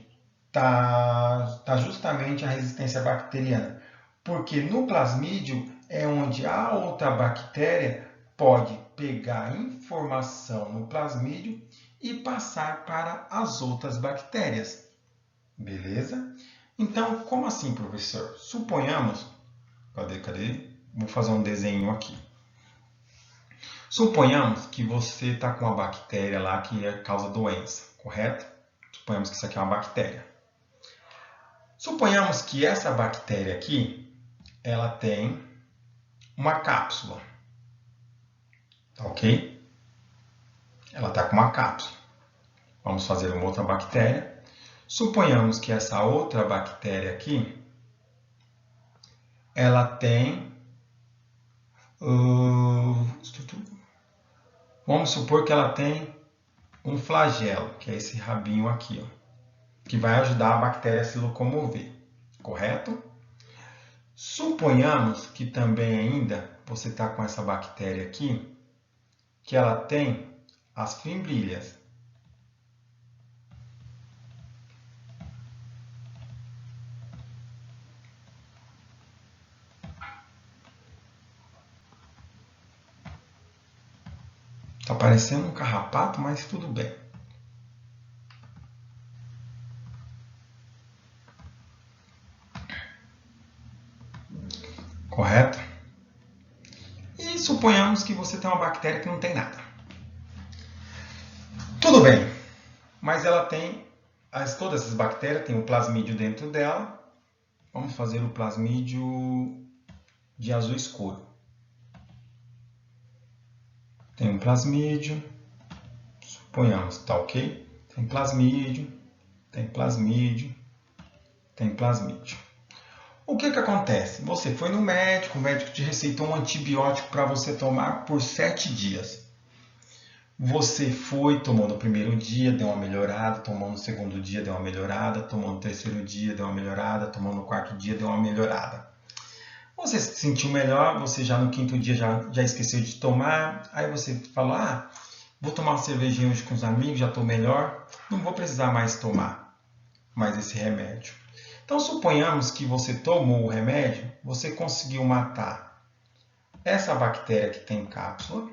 A: tá justamente a resistência bacteriana? Porque no plasmídio é onde a outra bactéria pode pegar informação no plasmídio e passar para as outras bactérias. Beleza? Então, como assim, professor? Suponhamos... Cadê? Vou fazer um desenho aqui. Suponhamos que você está com uma bactéria lá que causa doença, correto? Suponhamos que isso aqui é uma bactéria. Suponhamos que essa bactéria aqui, ela tem uma cápsula, tá ok? Ela está com uma cápsula. Vamos fazer uma outra bactéria. Suponhamos que essa outra bactéria aqui, ela tem... Vamos supor que ela tem um flagelo, que é esse rabinho aqui, ó, que vai ajudar a bactéria a se locomover, correto? Suponhamos que também ainda você está com essa bactéria aqui, que ela tem as fimbrias. Está parecendo um carrapato, mas tudo bem. Correto? E suponhamos que você tem uma bactéria que não tem nada. Tudo bem, mas ela tem, todas essas bactérias têm um plasmídio dentro dela. Vamos fazer o plasmídio de azul escuro. Tem um plasmídio, suponhamos, tá ok? Tem plasmídio, tem plasmídio, tem plasmídio. O que acontece? Você foi no médico, o médico te receitou um antibiótico para você tomar por 7 dias. Você foi, tomou no primeiro dia, deu uma melhorada, tomou no segundo dia, deu uma melhorada, tomou no terceiro dia, deu uma melhorada, tomou no quarto dia, deu uma melhorada. Você se sentiu melhor, você já no quinto dia já esqueceu de tomar, aí você falou, vou tomar uma cervejinha hoje com os amigos, já estou melhor, não vou precisar mais tomar mais esse remédio. Então, suponhamos que você tomou o remédio, você conseguiu matar essa bactéria que tem cápsula,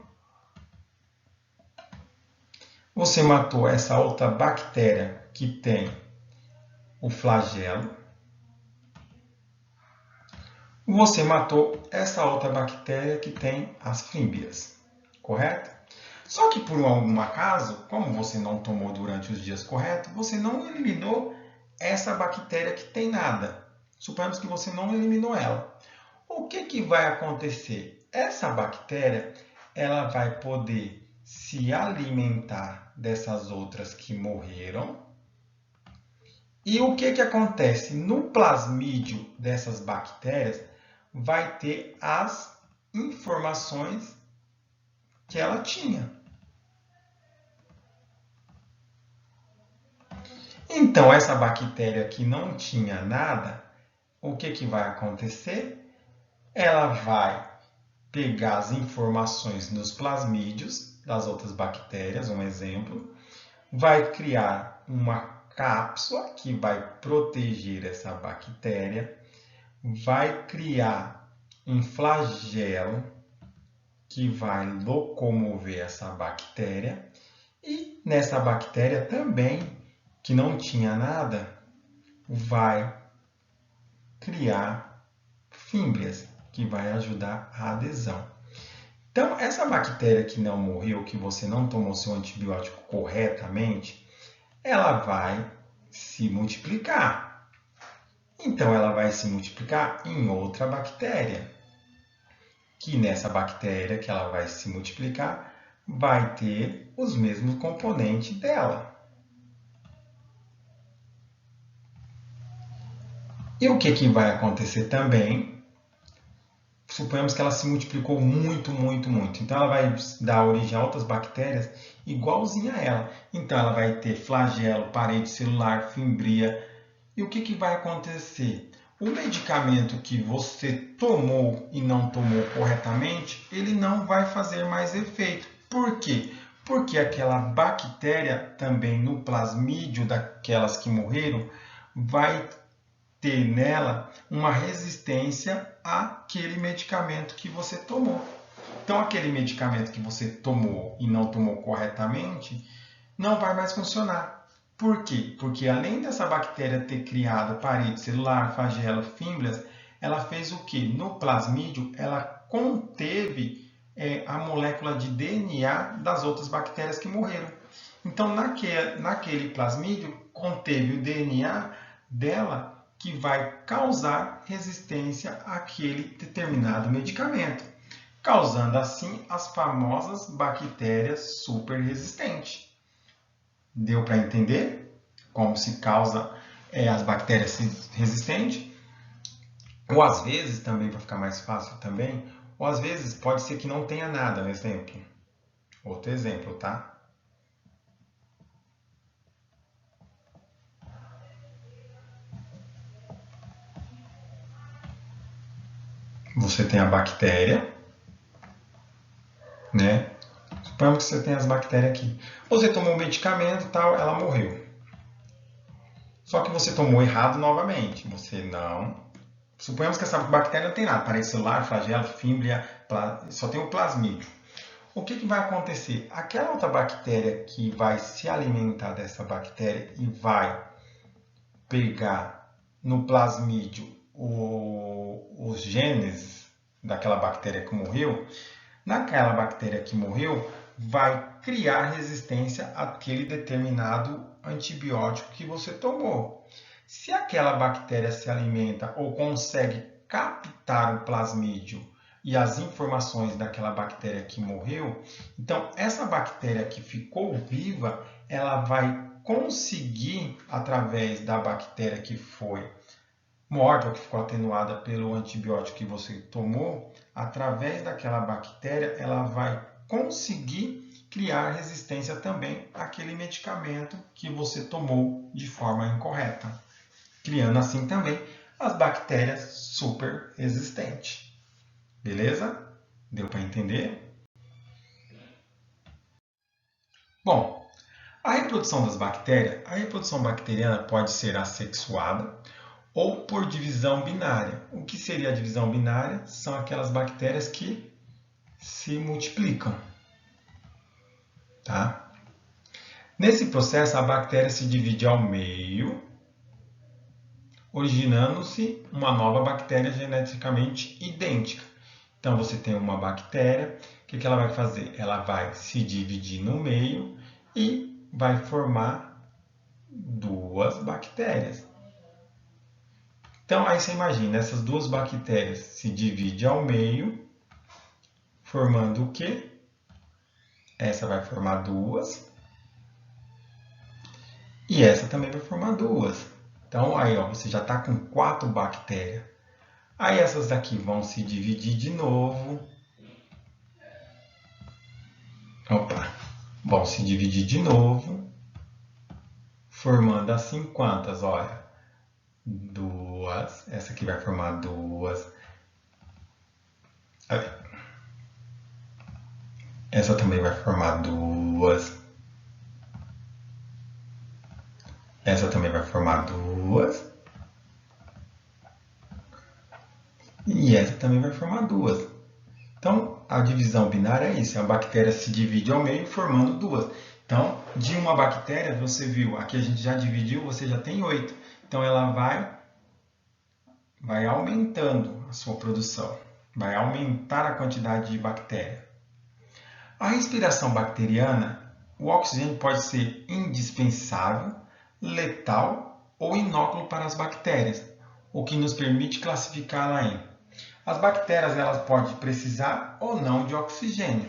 A: você matou essa outra bactéria que tem o flagelo, você matou essa outra bactéria que tem as fímbrias, correto? Só que por algum acaso, como você não tomou durante os dias corretos, você não eliminou essa bactéria que tem nada. Suponhamos que você não eliminou ela. O que vai acontecer? Essa bactéria ela vai poder se alimentar dessas outras que morreram. E o que acontece? No plasmídio dessas bactérias vai ter as informações que ela tinha. Então, essa bactéria que não tinha nada, o que vai acontecer? Ela vai pegar as informações nos plasmídios das outras bactérias, um exemplo, vai criar uma cápsula que vai proteger essa bactéria, vai criar um flagelo que vai locomover essa bactéria e nessa bactéria também, que não tinha nada, vai criar fímbrias, que vai ajudar a adesão. Então, essa bactéria que não morreu, que você não tomou seu antibiótico corretamente, ela vai se multiplicar. Então, ela vai se multiplicar em outra bactéria. Que nessa bactéria que ela vai se multiplicar, vai ter os mesmos componentes dela. E o que vai acontecer também? Suponhamos que ela se multiplicou muito, muito, muito. Então, ela vai dar origem a outras bactérias igualzinha a ela. Então, ela vai ter flagelo, parede celular, fimbria. E o que vai acontecer? O medicamento que você tomou e não tomou corretamente, ele não vai fazer mais efeito. Por quê? Porque aquela bactéria também no plasmídio daquelas que morreram vai ter nela uma resistência àquele medicamento que você tomou. Então, aquele medicamento que você tomou e não tomou corretamente não vai mais funcionar. Por quê? Porque além dessa bactéria ter criado parede celular, flagelo, fímbrias, ela fez o quê? No plasmídio, ela conteve a molécula de DNA das outras bactérias que morreram. Então, naquele plasmídio, conteve o DNA dela que vai causar resistência àquele determinado medicamento, causando assim as famosas bactérias super resistentes. Deu para entender como se causa as bactérias resistentes? Ou às vezes, também para ficar mais fácil também, ou às vezes pode ser que não tenha nada, exemplo. Outro exemplo, tá? Você tem a bactéria, né? Suponhamos que você tem as bactérias aqui. Você tomou um medicamento e tal, ela morreu. Só que você tomou errado novamente. Você não... Suponhamos que essa bactéria não tem nada. Parede celular, flagelo, fímbria, só tem o plasmídio. O que vai acontecer? Aquela outra bactéria que vai se alimentar dessa bactéria e vai pegar no plasmídio os genes daquela bactéria que morreu, naquela bactéria que morreu, vai criar resistência àquele determinado antibiótico que você tomou. Se aquela bactéria se alimenta ou consegue captar o plasmídio e as informações daquela bactéria que morreu, então essa bactéria que ficou viva, ela vai conseguir, através da bactéria que foi morta ou que ficou atenuada pelo antibiótico que você tomou, através daquela bactéria, ela vai conseguir criar resistência também àquele medicamento que você tomou de forma incorreta, criando assim também as bactérias super resistentes. Beleza? Deu para entender? Bom, a reprodução das bactérias, a reprodução bacteriana pode ser assexuada ou por divisão binária. O que seria a divisão binária? São aquelas bactérias que se multiplicam. Tá? Nesse processo, a bactéria se divide ao meio, originando-se uma nova bactéria geneticamente idêntica. Então, você tem uma bactéria, o que ela vai fazer? Ela vai se dividir no meio e vai formar duas bactérias. Então, aí você imagina, essas duas bactérias se dividem ao meio, formando o quê? Essa vai formar duas. E essa também vai formar duas. Então, aí ó, você já está com 4 bactérias. Aí essas daqui vão se dividir de novo. Opa! Vão se dividir de novo. Formando assim quantas? Olha, duas. Essa aqui vai formar duas. Essa também vai formar duas. Essa também vai formar duas. E essa também vai formar duas. Então, a divisão binária é isso. A bactéria se divide ao meio, formando duas. Então, de uma bactéria, você viu, aqui a gente já dividiu, você já tem 8. Então, ela vai aumentando a sua produção. Vai aumentar a quantidade de bactéria. A respiração bacteriana, o oxigênio pode ser indispensável, letal ou inóculo para as bactérias, o que nos permite classificá-la em: as bactérias elas podem precisar ou não de oxigênio.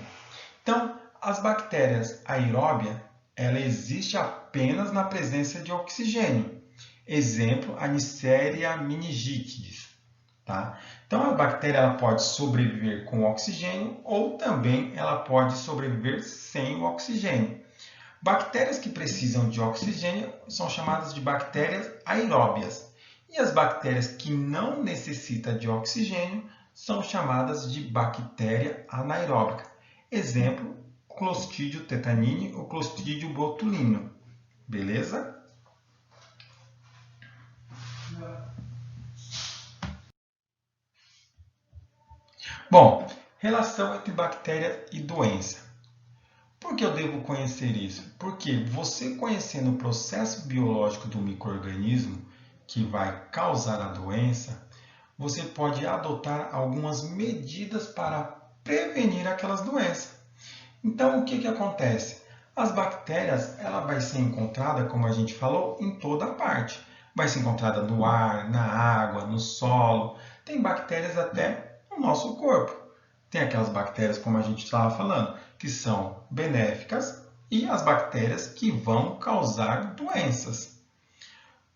A: Então, as bactérias aeróbias, ela existe apenas na presença de oxigênio. Exemplo, a Neisseria meningitidis. Tá? Então, a bactéria ela pode sobreviver com oxigênio ou também ela pode sobreviver sem o oxigênio. Bactérias que precisam de oxigênio são chamadas de bactérias aeróbias. E as bactérias que não necessitam de oxigênio são chamadas de bactéria anaeróbica. Exemplo, Clostridium tetanini ou Clostridium botulinum. Beleza? Bom, relação entre bactéria e doença. Por que eu devo conhecer isso? Porque você conhecendo o processo biológico do micro-organismo que vai causar a doença, você pode adotar algumas medidas para prevenir aquelas doenças. Então, o que acontece? As bactérias, ela vai ser encontrada, como a gente falou, em toda parte. Vai ser encontrada no ar, na água, no solo. Tem bactérias até no nosso corpo. Tem aquelas bactérias, como a gente estava falando, que são benéficas e as bactérias que vão causar doenças.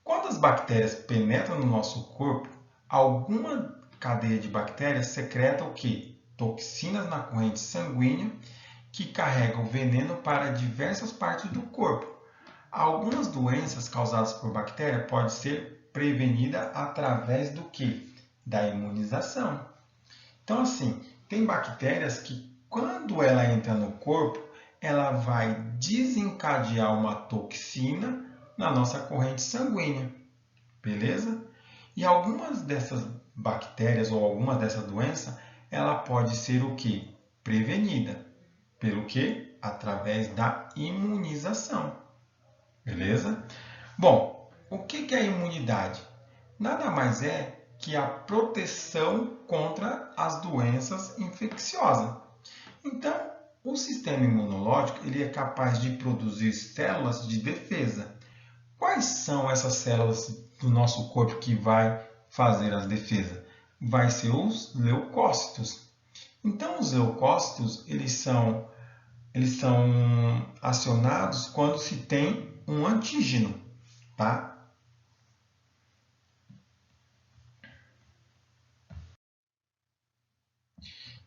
A: Quando as bactérias penetram no nosso corpo, alguma cadeia de bactérias secreta o quê? Toxinas na corrente sanguínea que carregam veneno para diversas partes do corpo. Algumas doenças causadas por bactéria podem ser prevenidas através do quê? Da imunização. Então, assim, tem bactérias que, quando ela entra no corpo, ela vai desencadear uma toxina na nossa corrente sanguínea, beleza? E algumas dessas bactérias ou alguma dessa doença, ela pode ser o quê? Prevenida. Pelo quê? Através da imunização, beleza? Bom, o que é a imunidade? Nada mais é que a proteção contra as doenças infecciosas. Então, o sistema imunológico ele é capaz de produzir células de defesa. Quais são essas células do nosso corpo que vai fazer as defesas? Vai ser os leucócitos. Então, os leucócitos eles são acionados quando se tem um antígeno, tá?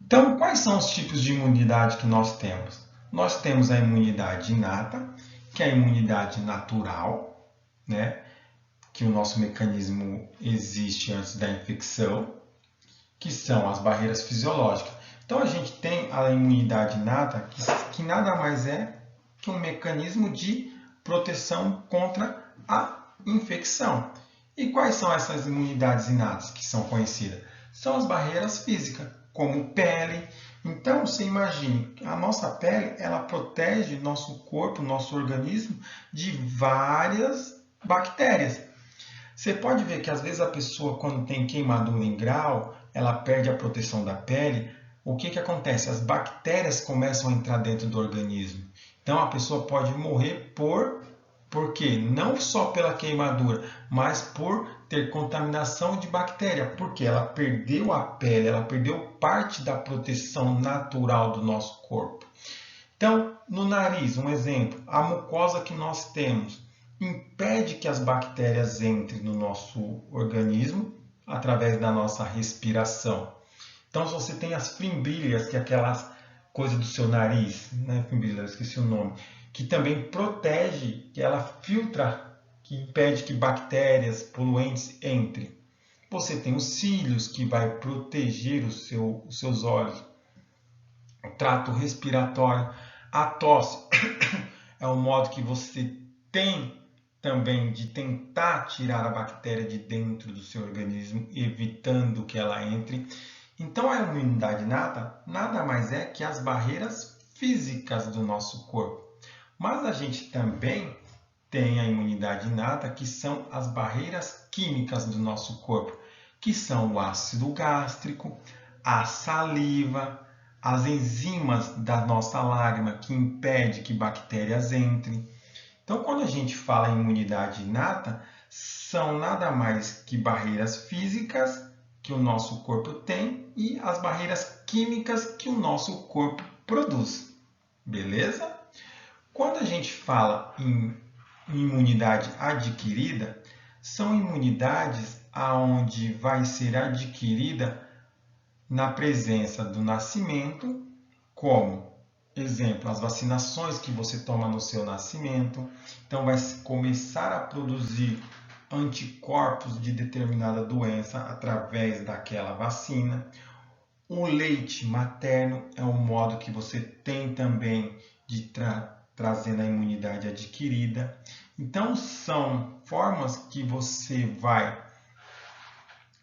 A: Então, quais são os tipos de imunidade que nós temos? Nós temos a imunidade inata, que é a imunidade natural, né? Que o nosso mecanismo existe antes da infecção, que são as barreiras fisiológicas. Então, a gente tem a imunidade inata, que nada mais é que um mecanismo de proteção contra a infecção. E quais são essas imunidades inatas que são conhecidas? São as barreiras físicas, como pele. Então, você imagine, a nossa pele, ela protege nosso corpo, nosso organismo de várias bactérias. Você pode ver que às vezes a pessoa, quando tem queimadura em grau, ela perde a proteção da pele. O que acontece? As bactérias começam a entrar dentro do organismo. Então a pessoa pode morrer por quê? Não só pela queimadura, mas por ter contaminação de bactéria, porque ela perdeu a pele, ela perdeu parte da proteção natural do nosso corpo. Então, no nariz, um exemplo, a mucosa que nós temos impede que as bactérias entrem no nosso organismo através da nossa respiração. Então, se você tem as fimbrias, que é aquelas coisas do seu nariz, né? Fimbrias, eu esqueci o nome, que também protege, que ela filtra, que impede que bactérias poluentes entrem. Você tem os cílios, que vai proteger os seus olhos. O trato respiratório, a tosse é o modo que você tem também de tentar tirar a bactéria de dentro do seu organismo, evitando que ela entre. Então, a imunidade inata nada mais é que as barreiras físicas do nosso corpo. Mas a gente também tem a imunidade inata, que são as barreiras químicas do nosso corpo, que são o ácido gástrico, a saliva, as enzimas da nossa lágrima, que impede que bactérias entrem. Então, quando a gente fala em imunidade inata, são nada mais que barreiras físicas que o nosso corpo tem e as barreiras químicas que o nosso corpo produz. Beleza? Quando a gente fala em imunidade adquirida, são imunidades aonde vai ser adquirida na presença do nascimento, como exemplo, as vacinações que você toma no seu nascimento. Então, vai começar a produzir anticorpos de determinada doença através daquela vacina. O leite materno é um modo que você tem também de trazer a imunidade adquirida. Então, são formas que você vai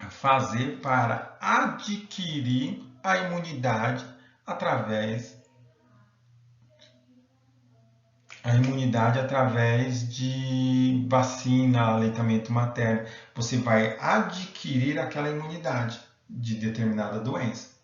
A: fazer para adquirir a imunidade através de vacina, aleitamento materno. Você vai adquirir aquela imunidade de determinada doença.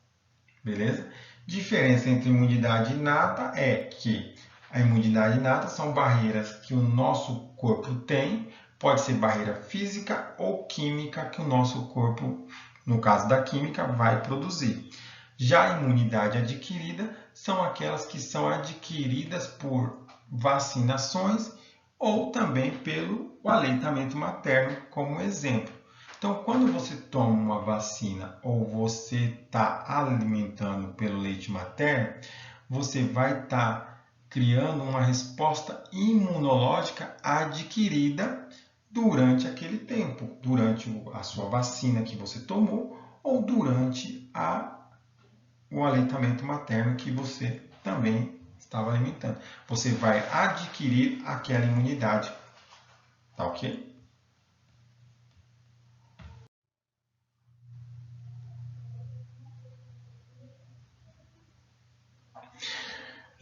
A: Beleza? Diferença entre imunidade inata é que a imunidade inata são barreiras que o nosso corpo tem, pode ser barreira física ou química que o nosso corpo, no caso da química, vai produzir. Já a imunidade adquirida são aquelas que são adquiridas por vacinações ou também pelo aleitamento materno, como exemplo. Então, quando você toma uma vacina ou você está alimentando pelo leite materno, você vai estar criando uma resposta imunológica adquirida durante aquele tempo, durante a sua vacina que você tomou ou durante o aleitamento materno que você também estava alimentando. Você vai adquirir aquela imunidade, tá ok?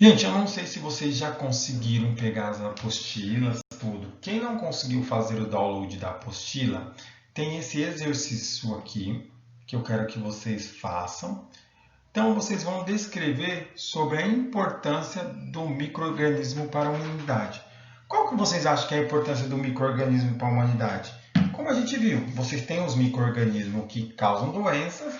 A: Gente, eu não sei se vocês já conseguiram pegar as apostilas, tudo. Quem não conseguiu fazer o download da apostila, tem esse exercício aqui, que eu quero que vocês façam. Então, vocês vão descrever sobre a importância do micro-organismo para a humanidade. Qual que vocês acham que é a importância do micro-organismo para a humanidade? Como a gente viu, vocês têm os micro-organismos que causam doenças,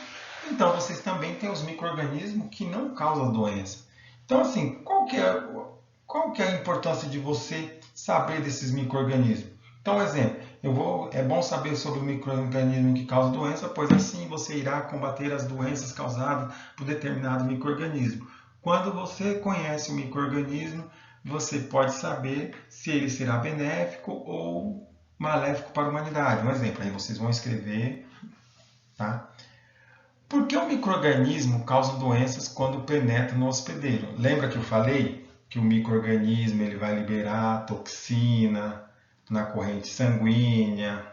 A: então vocês também têm os micro-organismos que não causam doença. Então, assim, qual que é a importância de você saber desses micro-organismos? Então, exemplo, é bom saber sobre o micro-organismo que causa doença, pois assim você irá combater as doenças causadas por determinado micro-organismo. Quando você conhece o micro-organismo, você pode saber se ele será benéfico ou maléfico para a humanidade. Um exemplo, aí vocês vão escrever, tá? Por que o micro-organismo causa doenças quando penetra no hospedeiro? Lembra que eu falei que o micro-organismo ele vai liberar toxina na corrente sanguínea,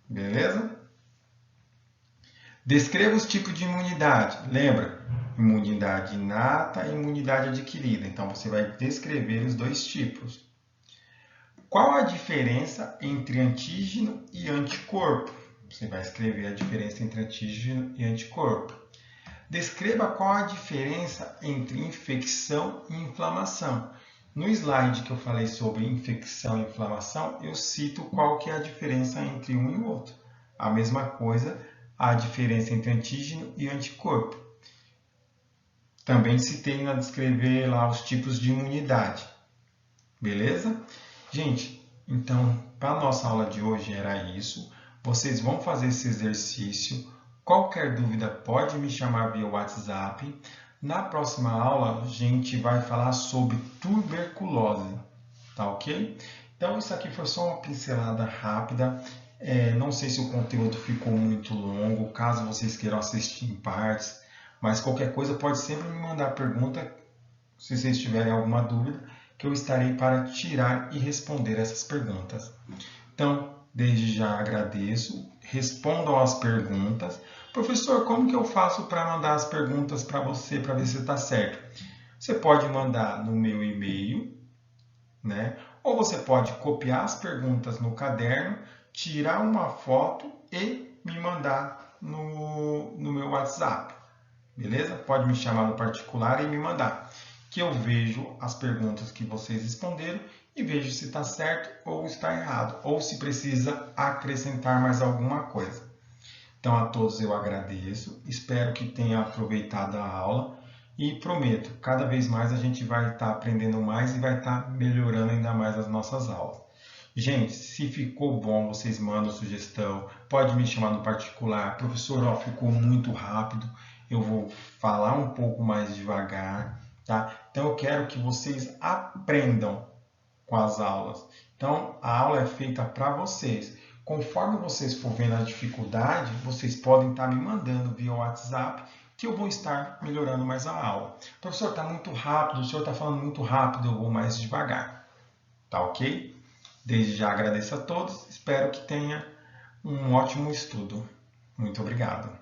A: beleza? Descreva os tipos de imunidade. Lembra? Imunidade inata e imunidade adquirida. Então, você vai descrever os dois tipos. Qual a diferença entre antígeno e anticorpo? Você vai escrever a diferença entre antígeno e anticorpo. Descreva qual a diferença entre infecção e inflamação. No slide que eu falei sobre infecção e inflamação, eu cito qual que é a diferença entre um e o outro. A mesma coisa, a diferença entre antígeno e anticorpo. Também citei na descrever lá os tipos de imunidade. Beleza? Gente, então, para a nossa aula de hoje era isso. Vocês vão fazer esse exercício. Qualquer dúvida pode me chamar via WhatsApp. Na próxima aula, a gente vai falar sobre tuberculose, tá ok? Então, isso aqui foi só uma pincelada rápida. Não sei se o conteúdo ficou muito longo, caso vocês queiram assistir em partes. Mas qualquer coisa pode sempre me mandar pergunta, se vocês tiverem alguma dúvida, que eu estarei para tirar e responder essas perguntas. Então, desde já agradeço. Respondam as perguntas. Professor, como que eu faço para mandar as perguntas para você, para ver se está certo? Você pode mandar no meu e-mail, né? Ou você pode copiar as perguntas no caderno, tirar uma foto e me mandar no meu WhatsApp. Beleza? Pode me chamar no particular e me mandar, que eu vejo as perguntas que vocês responderam e vejo se está certo ou está errado, ou se precisa acrescentar mais alguma coisa. Então, a todos eu agradeço, espero que tenham aproveitado a aula e prometo, cada vez mais a gente vai estar aprendendo mais e vai estar melhorando ainda mais as nossas aulas. Gente, se ficou bom, vocês mandam sugestão, pode me chamar no particular. Professor, ó, ficou muito rápido, eu vou falar um pouco mais devagar, tá? Então eu quero que vocês aprendam com as aulas. Então a aula é feita para vocês. Conforme vocês for vendo a dificuldade, vocês podem estar me mandando via WhatsApp que eu vou estar melhorando mais a aula. Professor, está muito rápido, o senhor está falando muito rápido, eu vou mais devagar. Tá ok? Desde já agradeço a todos, espero que tenha um ótimo estudo. Muito obrigado.